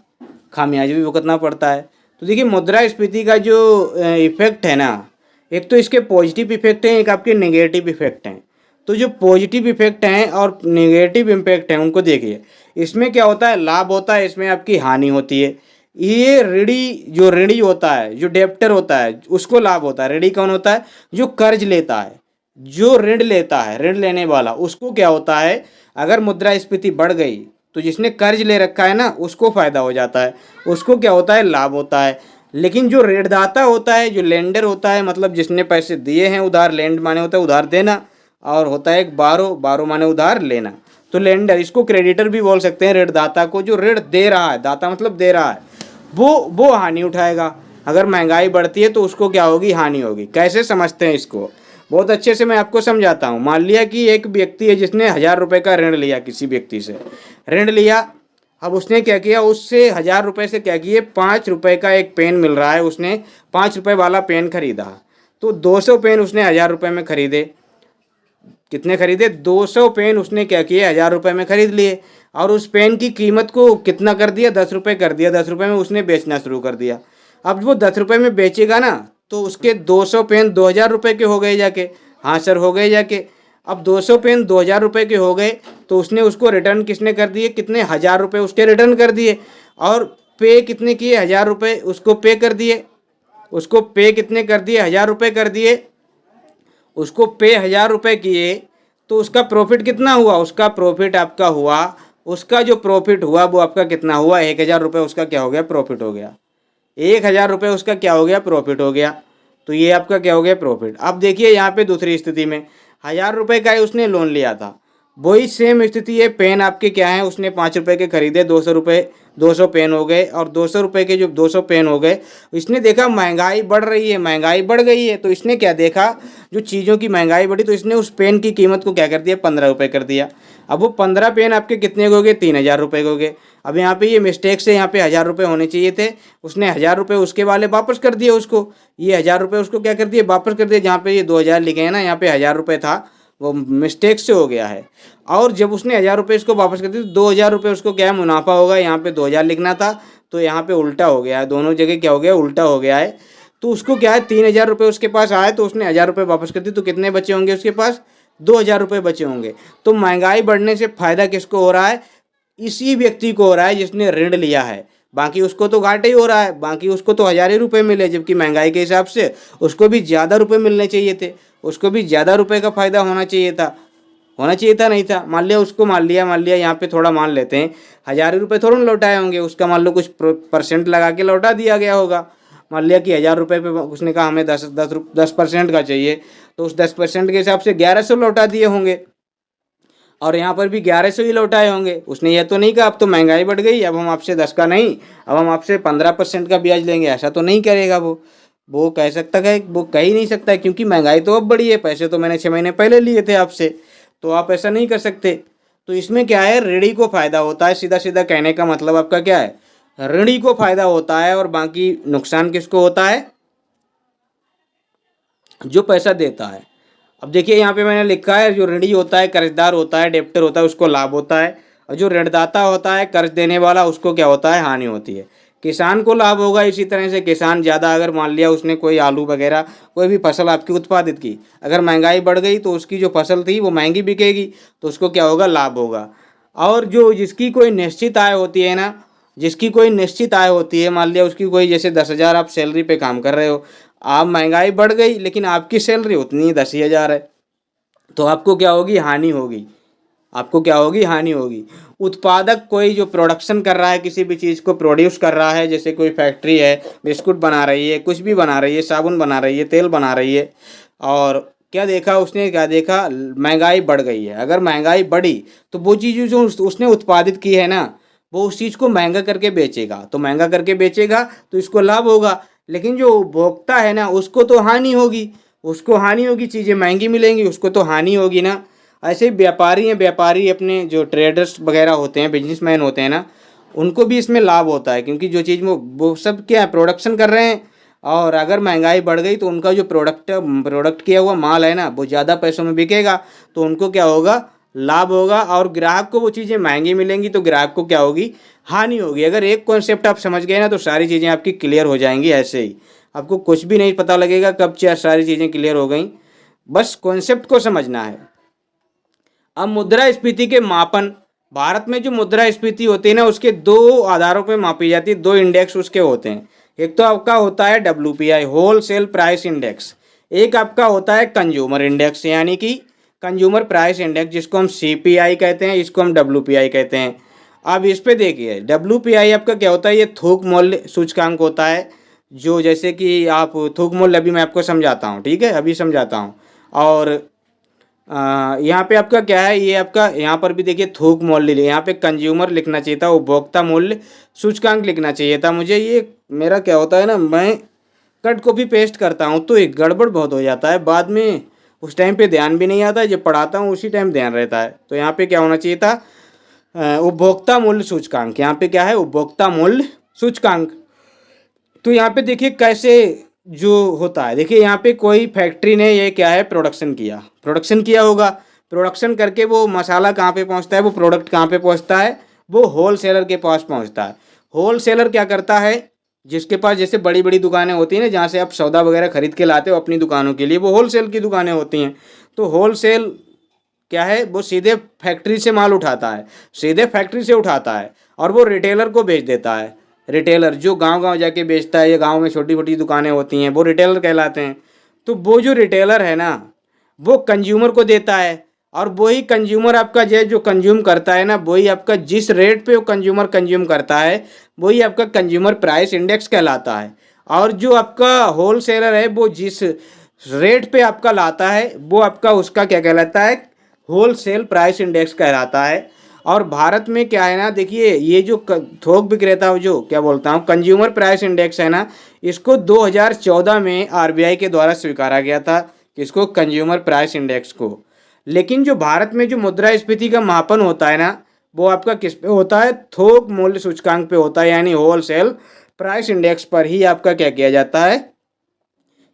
खामियाजा भी भुगतना पड़ता है। तो देखिए मुद्रास्फीति का जो इफ़ेक्ट है ना, एक तो इसके पॉजिटिव इफ़ेक्ट हैं, एक आपके नेगेटिव इफ़ेक्ट हैं। तो जो पॉजिटिव इफ़ेक्ट हैं और नेगेटिव इम्पैक्ट हैं उनको देखिए। इसमें क्या होता है, लाभ होता है, इसमें आपकी हानि होती है। ये ऋणी होता है, जो डेप्टर होता है, उसको लाभ होता है। ऋणी कौन होता है, जो कर्ज लेता है, जो ऋण लेता है, ऋण लेने वाला, उसको क्या होता है, अगर मुद्रास्फीति बढ़ गई तो जिसने कर्ज ले रखा है ना उसको फ़ायदा हो जाता है, उसको क्या होता है, लाभ होता है। लेकिन जो ऋणदाता होता है, जो लेंडर होता है, मतलब जिसने पैसे दिए हैं उधार, लेंड माने होता है उधार देना, और होता है एक बारो माने उधार लेना। तो लेंडर, इसको क्रेडिटर भी बोल सकते हैं, ऋणदाता को। जो ऋण दे रहा है, दाता मतलब दे रहा है, वो हानि उठाएगा। अगर महंगाई बढ़ती है तो उसको क्या होगी, हानि होगी। कैसे समझते हैं इसको, बहुत अच्छे से मैं आपको समझाता हूँ। मान लिया कि एक व्यक्ति है जिसने 1000 रुपये का ऋण लिया, किसी व्यक्ति से ऋण लिया। अब उसने क्या किया, उससे 1000 रुपये से क्या किए, 5 रुपये का एक पेन मिल रहा है, उसने 5 रुपये वाला पेन खरीदा। तो 200 पेन उसने 1000 रुपये में खरीदे। कितने खरीदे, 200 पेन उसने क्या किए, 1000 रुपये में खरीद लिए। और उस पेन की कीमत को कितना कर दिया, 10 रुपये कर दिया। 10 रुपये में उसने बेचना शुरू कर दिया। अब वो 10 रुपये में बेचेगा ना, तो उसके 200 पेन 2000 रुपये के हो गए जाके। हाँ सर, हो गए जाके। अब 200 पेन 2000 रुपये के हो गए तो उसने उसको रिटर्न किसने कर दिए, कितने, 1000 रुपये उसके रिटर्न कर दिए। और पे कितने किए, 1000 रुपये उसको पे कर दिए। उसको पे कितने कर दिए, 1000 रुपये कर दिए। उसको पे 1000 रुपये किए तो उसका प्रॉफिट कितना हुआ, उसका प्रॉफिट आपका हुआ, उसका जो प्रॉफिट हुआ वो आपका कितना हुआ, 1000 रुपये उसका क्या हो गया, प्रॉफिट हो गया। 1000 रुपये उसका क्या हो गया, प्रॉफिट हो गया। तो ये आपका क्या हो गया, प्रॉफिट। अब देखिए यहाँ पे दूसरी स्थिति में 1000 रुपये का ही उसने लोन लिया था, वही सेम स्थिति है। पेन आपके क्या है, उसने 5 रुपये के खरीदे, 200 रुपये, 200 पेन हो गए। और 200 रुपये के जो 200 पेन हो गए, इसने देखा महंगाई बढ़ रही है, महंगाई बढ़ गई है। तो इसने क्या देखा, जो चीज़ों की महंगाई बढ़ी, तो इसने उस पेन की कीमत को क्या कर दिया, 15 रुपये कर दिया। अब वो 15 पेन आपके कितने के हो गए, 3000 रुपये के हो गए। अब यहाँ पे ये मिस्टेक से यहाँ पे 1000 रुपये होने चाहिए थे, उसने 1000 रुपये उसके वाले वापस कर दिए उसको। ये 1000 रुपये उसको क्या कर दिए, वापस कर दिए। जहाँ पे ये 2000 लिखे हैं ना, यहाँ पे 1000 रुपये था, वो मिस्टेक से हो गया है। और जब उसने 1000 रुपये इसको वापस कर दिए तो 2000 रुपये उसको क्या है, मुनाफा होगा। यहाँ पे 2000 लिखना था तो यहाँ पे उल्टा हो गया है, दोनों जगह क्या हो गया, उल्टा हो गया है। तो उसको क्या है, 3000 रुपये उसके पास आए तो उसने 1000 रुपये वापस कर दिए, तो कितने बचे होंगे उसके पास, 2000 रुपये बचे होंगे। तो महंगाई बढ़ने से फायदा किसको हो रहा है, इसी व्यक्ति को हो रहा है जिसने ऋण लिया है। बाकी उसको तो घाटा ही हो रहा है, बाकी उसको तो 1000 ही रुपये मिले, जबकि महंगाई के हिसाब से उसको भी ज़्यादा रुपये मिलने चाहिए थे, उसको भी ज़्यादा रुपये का फ़ायदा होना चाहिए था नहीं था। मान लिया यहाँ पे थोड़ा मान लेते हैं, 1000 रुपये थोड़ा लौटाए होंगे, उसका मान लो कुछ परसेंट लगा के लौटा दिया गया होगा। मान लिया कि 1000 रुपये पे उसने कहा हमें 10% का चाहिए, तो उस 10% के हिसाब से 1100 लौटा दिए होंगे, और यहाँ पर भी 1100 ही लौटाए होंगे। उसने यह तो नहीं कहा अब तो महंगाई बढ़ गई, अब हम आपसे 10 का नहीं, अब हम आपसे 15% का ब्याज लेंगे, ऐसा तो नहीं करेगा वो कह सकता है, वो कह ही नहीं सकता है, क्योंकि महंगाई तो अब बढ़ी है, पैसे तो मैंने 6 महीने पहले लिए थे आपसे, तो आप ऐसा नहीं कर सकते। तो इसमें क्या है, ऋणी को फ़ायदा होता है, सीधा सीधा कहने का मतलब आपका क्या है, ऋणी को फ़ायदा होता है, और बाकी नुकसान किसको होता है, जो पैसा देता है। अब देखिए यहाँ पे मैंने लिखा है, जो ऋणी होता है, कर्जदार होता है, डेप्टर होता है, उसको लाभ होता है, और जो ऋणदाता होता है, कर्ज देने वाला, उसको क्या होता है, हानि होती है। किसान को लाभ होगा, इसी तरह से किसान ज़्यादा अगर मान लिया उसने कोई आलू वगैरह कोई भी फसल आपकी उत्पादित की, अगर महंगाई बढ़ गई तो उसकी जो फसल थी वो महंगी बिकेगी, तो उसको क्या होगा, लाभ होगा। और जो जिसकी कोई निश्चित आय होती है ना, जिसकी कोई निश्चित आय होती है, मान लिया उसकी कोई जैसे 10,000 आप सैलरी पे काम कर रहे हो, आप महंगाई बढ़ गई लेकिन आपकी सैलरी उतनी ही 10,000 है, तो आपको क्या होगी, हानि होगी। आपको क्या होगी, हानि होगी। उत्पादक कोई जो प्रोडक्शन कर रहा है, किसी भी चीज़ को प्रोड्यूस कर रहा है, जैसे कोई फैक्ट्री है, बिस्कुट बना रही है, कुछ भी बना रही है, साबुन बना रही है, तेल बना रही है, और क्या देखा उसने, क्या देखा, महंगाई बढ़ गई है। अगर महंगाई बढ़ी तो वो चीज़ जो उसने उत्पादित की है ना, वो उस चीज़ को महंगा करके बेचेगा, तो महंगा करके बेचेगा तो इसको लाभ होगा। लेकिन जो उपभोक्ता है ना, उसको तो हानि होगी, उसको हानि होगी, चीज़ें महंगी मिलेंगी, उसको तो हानि होगी ना। ऐसे ही व्यापारी हैं, व्यापारी अपने जो ट्रेडर्स वगैरह होते हैं, बिजनेसमैन होते हैं ना, उनको भी इसमें लाभ होता है, क्योंकि जो चीज़ वो सब क्या है, प्रोडक्शन कर रहे हैं, और अगर महंगाई बढ़ गई तो उनका जो प्रोडक्ट किया हुआ माल है ना, वो ज़्यादा पैसों में बिकेगा, तो उनको क्या होगा, लाभ होगा, और ग्राहक को वो चीज़ें महंगी मिलेंगी तो ग्राहक को क्या होगी, हानि होगी। अगर एक कॉन्सेप्ट आप समझ गए ना, तो सारी चीज़ें आपकी क्लियर हो जाएंगी। ऐसे ही आपको कुछ भी नहीं पता लगेगा कब सारी चीज़ें क्लियर हो गई, बस कॉन्सेप्ट को समझना है। अब मुद्रास्फीति के मापन, भारत में जो मुद्रास्फीति होती है ना, उसके दो आधारों पे मापी जाती है, दो इंडेक्स उसके होते हैं। एक तो आपका होता है WPI, wholesale price index, एक आपका होता है कंज्यूमर इंडेक्स, यानी कि कंज्यूमर प्राइस इंडेक्स, जिसको हम CPI कहते हैं, इसको हम WPI कहते हैं। अब इस पे देखिए, WPI आपका क्या होता है, ये थोक मूल्य सूचकांक होता है, जो जैसे कि आप थोक मूल्य, अभी मैं आपको समझाता हूँ, ठीक है, अभी समझाता हूँ। और यहाँ पे आपका क्या है, ये आपका यहाँ पर भी देखिए थोक मूल्य, यहाँ पे कंज्यूमर लिखना चाहिए था, उपभोक्ता मूल्य सूचकांक लिखना चाहिए था मुझे। ये मेरा क्या होता है ना, मैं कट कॉपी पेस्ट करता हूँ तो एक गड़बड़ बहुत हो जाता है, बाद में उस टाइम पे ध्यान भी नहीं आता है, जब पढ़ाता हूँ उसी टाइम ध्यान रहता है। तो यहाँ पे क्या होना चाहिए था, उपभोक्ता मूल्य सूचकांक, यहाँ पे क्या है, उपभोक्ता मूल्य सूचकांक। तो यहाँ पे देखिए कैसे जो होता है, देखिए यहाँ पे कोई फैक्ट्री ने ये क्या है, प्रोडक्शन किया होगा, प्रोडक्शन करके वो मसाला कहाँ पे पहुँचता है, वो प्रोडक्ट कहाँ पे पहुँचता है, वो होल सेलर के पास पहुँचता है। होल सेलर क्या करता है, जिसके पास जैसे बड़ी बड़ी दुकानें होती हैं ना, जहाँ से आप सौदा वगैरह खरीद के लाते हो अपनी दुकानों के लिए, वो होल सेल की दुकानें होती हैं। तो होल सेल क्या है, वो सीधे फैक्ट्री से माल उठाता है, सीधे फैक्ट्री से उठाता है, और वो रिटेलर को बेच देता है। रिटेलर जो गांव गांव जाके बेचता है, ये गांव में छोटी छोटी दुकानें होती हैं, वो रिटेलर कहलाते हैं। तो वो जो रिटेलर है ना, वो कंज्यूमर को देता है, और वही कंज्यूमर आपका जो कंज्यूम करता है ना, वही आपका जिस रेट पे वो कंज्यूमर कंज्यूम करता है, वही आपका कंज्यूमर प्राइस इंडेक्स कहलाता है। और जो आपका होल सेलर है, वो जिस रेट पे आपका लाता है, वो आपका उसका क्या कहलाता है, होल सेल प्राइस इंडेक्स कहलाता है। और भारत में क्या है ना, देखिए ये जो थोक विक्रेता, जो क्या बोलता हूँ, कंज्यूमर प्राइस इंडेक्स है ना, इसको 2014 में RBI के द्वारा स्वीकारा गया था, किसको, कंज्यूमर प्राइस इंडेक्स को। लेकिन जो भारत में जो मुद्रास्फीति का मापन होता है ना, वो आपका किस पे होता है, थोक मूल्य सूचकांक पे होता है, यानी होल सेल प्राइस इंडेक्स पर ही आपका क्या किया जाता है,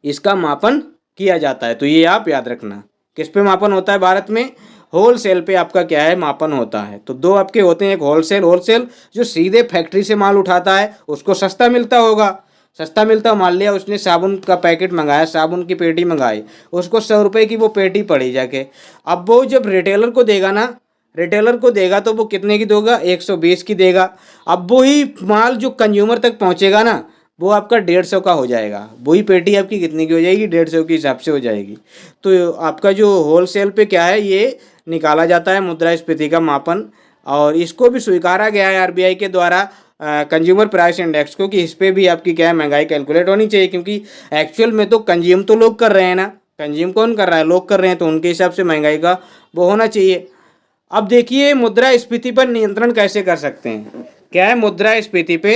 इसका मापन किया जाता है। तो ये आप याद रखना, किस पे मापन होता है भारत में, होल सेल पे आपका क्या है, मापन होता है। तो दो आपके होते हैं, एक होल सेल जो सीधे फैक्ट्री से माल उठाता है, उसको सस्ता मिलता होगा, सस्ता मिलता, मान लिया उसने साबुन का पैकेट मंगाया, साबुन की पेटी मंगाई, उसको 100 रुपये की वो पेटी पड़ी जाके। अब वो जब रिटेलर को देगा ना, रिटेलर को देगा तो वो कितने की देगा, 120 की देगा। अब वही माल जो कंज्यूमर तक पहुंचेगा ना, वो आपका 150 का हो जाएगा। वही पेटी आपकी कितने की हो जाएगी, 150 के हिसाब से हो जाएगी। तो आपका जो होलसेल पे क्या है, ये निकाला जाता है मुद्रास्फीति का मापन, और इसको भी स्वीकारा गया है आरबीआई के द्वारा कंज्यूमर प्राइस इंडेक्स को, कि इस पर भी आपकी क्या है, महंगाई कैलकुलेट होनी चाहिए। क्योंकि एक्चुअल में तो कंज्यूम तो लोग कर रहे हैं ना, कंज्यूम कौन कर रहा है, लोग कर रहे हैं, तो उनके हिसाब से महंगाई का वो होना चाहिए। अब देखिए मुद्रास्फीति पर नियंत्रण कैसे कर सकते हैं, क्या है मुद्रास्फीति पे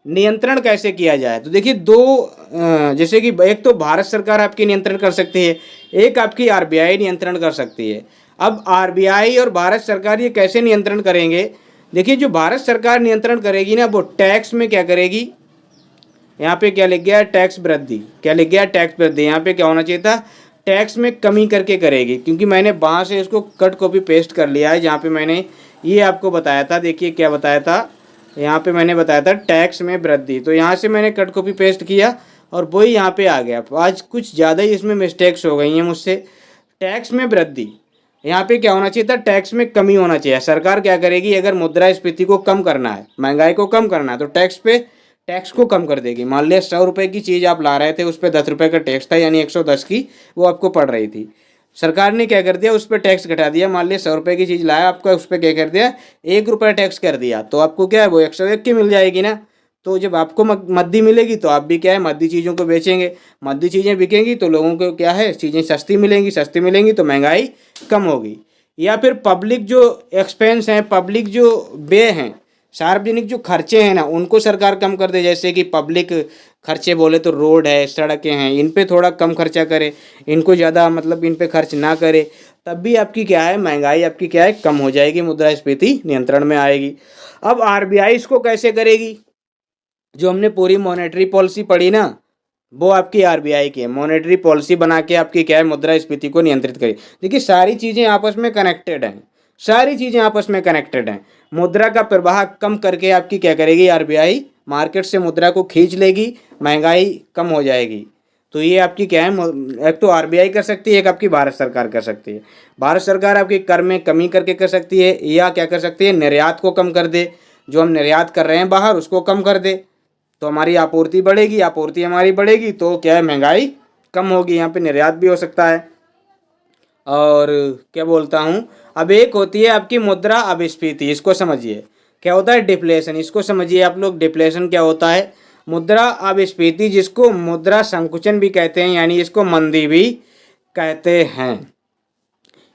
नियंत्रण कैसे किया जाए। तो देखिए जैसे कि एक तो भारत सरकार आपकी नियंत्रण कर सकती है, एक आपकी आरबीआई नियंत्रण कर सकती है। अब आरबीआई और भारत सरकार ये कैसे नियंत्रण करेंगे, देखिए जो भारत सरकार नियंत्रण करेगी ना, वो टैक्स में क्या करेगी, यहाँ पे क्या लिख गया है, टैक्स वृद्धि, क्या लिख गया है, टैक्स वृद्धि। यहाँ पे क्या होना चाहिए था, टैक्स में कमी करके करेगी। क्योंकि मैंने वहाँ से इसको कट कॉपी पेस्ट कर लिया है, जहाँ पे मैंने ये आपको बताया था, देखिए क्या बताया था, यहाँ पे मैंने बताया था टैक्स में वृद्धि, तो यहाँ से मैंने कट कॉपी पेस्ट किया और वही यहाँ पे आ गया। आज कुछ ज़्यादा ही इसमें मिस्टेक्स हो गई हैं मुझसे। टैक्स में वृद्धि, यहाँ पे क्या होना चाहिए था, टैक्स में कमी होना चाहिए। सरकार क्या करेगी, अगर मुद्रास्फीति को कम करना है, महंगाई को कम करना है, तो टैक्स को कम कर देगी। मान लिया 100 रुपये की चीज़ आप ला रहे थे, उस पर 10 रुपये का टैक्स था, यानी 110 की वो आपको पड़ रही थी। सरकार ने क्या कर दिया, उस पर टैक्स घटा दिया। मान लिया 100 रुपये की चीज़ लाया आपका, उस पर क्या कर दिया, 1 रुपये टैक्स कर दिया, तो आपको क्या है, वो 101 की मिल जाएगी ना। तो जब आपको मद्दी मिलेगी तो आप भी क्या है, मद्दी चीज़ों को बेचेंगे, मद्दी चीज़ें बिकेंगी तो लोगों को क्या है, चीज़ें सस्ती मिलेंगी, सस्ती मिलेंगी तो महंगाई कम होगी। या फिर पब्लिक जो एक्सपेंस हैं, पब्लिक जो व्यय हैं, सार्वजनिक जो खर्चे हैं ना, उनको सरकार कम कर दे। जैसे कि पब्लिक खर्चे बोले तो रोड है, सड़कें हैं, इन पे थोड़ा कम खर्चा करे, इनको ज़्यादा मतलब इन पे खर्च ना करे, तब भी आपकी क्या है, महंगाई आपकी क्या है, कम हो जाएगी, मुद्रास्फीति नियंत्रण में आएगी। अब आरबीआई इसको कैसे करेगी, जो हमने पूरी मॉनेटरी पॉलिसी पढ़ी ना, वो आपकी आरबीआई की है। मॉनेटरी पॉलिसी बना के आपकी क्या है, मुद्रास्फीति को नियंत्रित करेगी। देखिए सारी चीज़ें आपस में कनेक्टेड हैं, सारी चीज़ें आपस में कनेक्टेड हैं। मुद्रा का प्रवाह कम करके आपकी क्या करेगी, आरबीआई मार्केट से मुद्रा को खींच लेगी, महंगाई कम हो जाएगी। तो ये आपकी क्या है, एक तो आरबीआई कर सकती है, एक आपकी भारत सरकार कर सकती है। भारत सरकार आपकी कर में कमी करके कर सकती है, या क्या कर सकती है, निर्यात को कम कर दे, जो हम निर्यात कर रहे हैं बाहर उसको कम कर दे, तो हमारी आपूर्ति बढ़ेगी, आपूर्ति हमारी बढ़ेगी तो क्या है, महंगाई कम होगी। यहाँ पे निर्यात भी हो सकता है। और क्या बोलता हूँ, अब एक होती है आपकी मुद्रा अपस्फीति, इसको समझिए क्या होता है, डिफ्लेशन, इसको समझिए आप लोग। डिफ्लेशन क्या होता है, मुद्रा अपस्फीति, जिसको मुद्रा संकुचन भी कहते हैं, यानी इसको मंदी भी कहते हैं।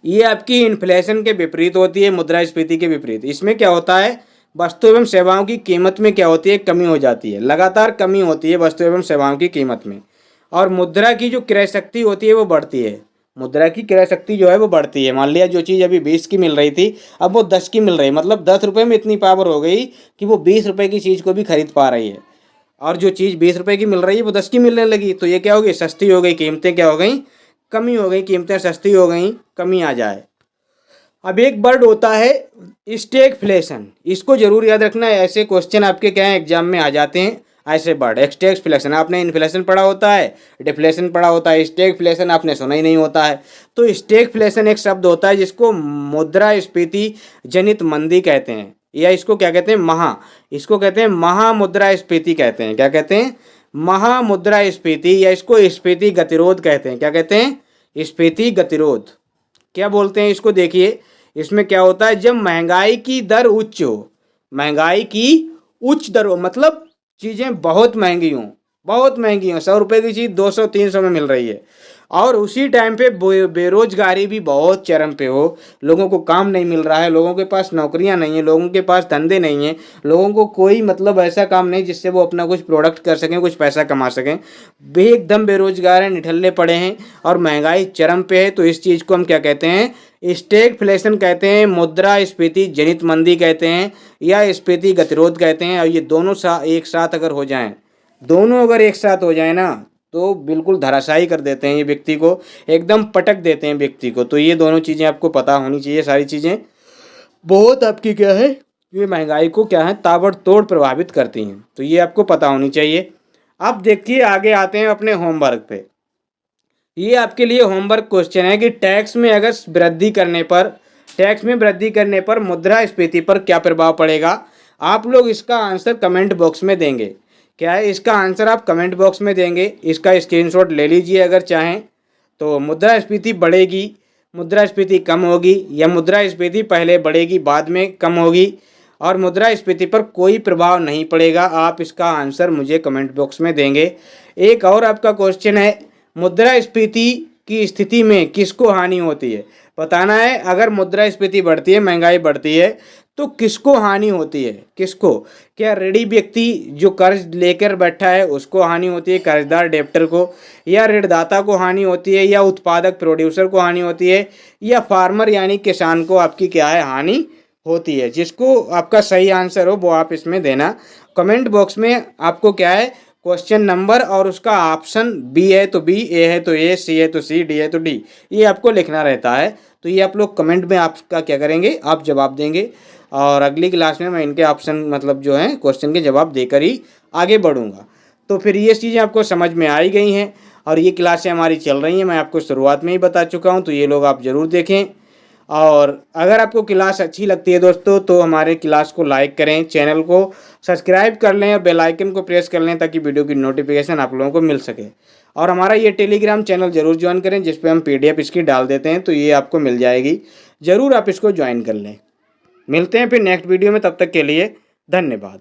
ये आपकी इन्फ्लेशन के विपरीत होती है, मुद्रास्फीति के विपरीत। इसमें क्या होता है, वस्तु एवं सेवाओं की कीमत में क्या होती है, कमी हो जाती है, लगातार कमी होती है वस्तु एवं सेवाओं की कीमत में। और मुद्रा की जो क्रय शक्ति होती है वो बढ़ती है, मुद्रा की क्रय शक्ति जो है वो बढ़ती है। मान लिया जो चीज़ अभी 20 की मिल रही थी, अब वो 10 की मिल रही है, मतलब 10 रुपये में इतनी पावर हो गई कि वो 20 रुपये की चीज़ को भी खरीद पा रही है। और जो चीज़ 20 रुपये की मिल रही है वो 10 की मिलने लगी, तो ये क्या हो गई, सस्ती हो गई, कीमतें क्या हो गई, कमी हो गई, कीमतें सस्ती हो गई, कमी आ जाए। अब एक वर्ड होता है स्टैगफ्लेशन, इसको जरूर याद रखना है, ऐसे क्वेश्चन आपके क्या है, एग्जाम में आ जाते हैं ऐसे वर्ड। स्टैगफ्लेशन, आपने इन्फ्लेशन पढ़ा होता है, डिफ्लेशन पढ़ा होता है, स्टैगफ्लेशन आपने सुना ही नहीं होता है। तो स्टैगफ्लेशन एक शब्द होता है जिसको मुद्रास्फीति जनित मंदी कहते हैं, या इसको क्या कहते हैं, इसको कहते हैं महामुद्रास्फीति कहते हैं। क्या कहते हैं, महामुद्रास्फीति, या इसको स्फीति गतिरोध कहते हैं। क्या कहते हैं, स्फीति गतिरोध। क्या बोलते हैं इसको, देखिए इसमें क्या होता है, जब महंगाई की दर उच्च हो, महंगाई की उच्च दर हो, मतलब चीज़ें बहुत महंगी हों, बहुत महंगी हों, 100 रुपये की चीज़ 200-300 में मिल रही है, और उसी टाइम पे बेरोजगारी भी बहुत चरम पे हो, लोगों को काम नहीं मिल रहा है, लोगों के पास नौकरियां नहीं हैं, लोगों के पास धंधे नहीं हैं, लोगों को कोई मतलब ऐसा काम नहीं जिससे वो अपना कुछ प्रोडक्ट कर सकें, कुछ पैसा कमा सकें, वे एकदम बेरोजगार हैं, निठल्ले पड़े हैं, और महंगाई चरम पे है। तो इस चीज़ को हम क्या कहते हैं, स्टैगफ्लेशन कहते हैं, मुद्रास्फीति जनित मंदी कहते हैं, या स्फीति गतिरोध कहते हैं। और ये दोनों एक साथ अगर हो जाएं, दोनों अगर एक साथ हो जाए ना, तो बिल्कुल धराशायी कर देते हैं, ये व्यक्ति को एकदम पटक देते हैं व्यक्ति को। तो ये दोनों चीज़ें आपको पता होनी चाहिए, सारी चीज़ें बहुत आपकी क्या है, ये महंगाई को क्या है, ताबड़तोड़ प्रभावित करती हैं, तो ये आपको पता होनी चाहिए। अब देखिए आगे आते हैं अपने होमवर्क पे। ये आपके लिए होमवर्क क्वेश्चन है कि टैक्स में अगर वृद्धि करने पर टैक्स में वृद्धि करने पर मुद्रास्फीति पर क्या प्रभाव पड़ेगा? आप लोग इसका आंसर कमेंट बॉक्स में देंगे। क्या है इसका आंसर? आप कमेंट बॉक्स में देंगे। इसका स्क्रीनशॉट ले लीजिए अगर चाहें तो। मुद्रास्फीति बढ़ेगी, मुद्रास्फीति कम होगी, या मुद्रास्फीति पहले बढ़ेगी बाद में कम होगी, और मुद्रास्फीति पर कोई प्रभाव नहीं पड़ेगा। आप इसका आंसर मुझे कमेंट बॉक्स में देंगे। एक और आपका क्वेश्चन है, मुद्रास्फीति की स्थिति में किसको हानि होती है? बताना है। अगर मुद्रास्फीति बढ़ती है, महंगाई बढ़ती है, तो किसको हानि होती है? किसको? क्या ऋणी व्यक्ति जो कर्ज लेकर बैठा है उसको हानि होती है, कर्जदार डेप्टर को, या ऋणदाता को हानि होती है, या उत्पादक प्रोड्यूसर को हानि होती है, या फार्मर यानी किसान को आपकी क्या है हानि होती है? जिसको आपका सही आंसर हो वो आप इसमें देना। कमेंट बॉक्स में आपको क्या है क्वेश्चन नंबर और उसका ऑप्शन बी है तो बी, ए है तो ए, सी है तो सी, डी है तो डी, ये आपको लिखना रहता है। तो ये आप लोग कमेंट में आपका क्या करेंगे, आप जवाब देंगे। और अगली क्लास में मैं इनके ऑप्शन मतलब जो है क्वेश्चन के जवाब देकर ही आगे बढ़ूंगा। तो फिर ये चीज़ें आपको समझ में आई गई हैं और ये क्लासें हमारी चल रही हैं। मैं आपको शुरुआत में ही बता चुका हूँ, तो ये लोग आप ज़रूर देखें। और अगर आपको क्लास अच्छी लगती है दोस्तों तो हमारे क्लास को लाइक करें, चैनल को सब्सक्राइब कर लें और बेल आइकन को प्रेस कर लें ताकि वीडियो की नोटिफिकेशन आप लोगों को मिल सके। और हमारा ये टेलीग्राम चैनल ज़रूर ज्वाइन करें जिस पे हम PDF इसकी डाल देते हैं, तो ये आपको मिल जाएगी। ज़रूर आप इसको ज्वाइन कर लें। मिलते हैं फिर नेक्स्ट वीडियो में, तब तक के लिए धन्यवाद।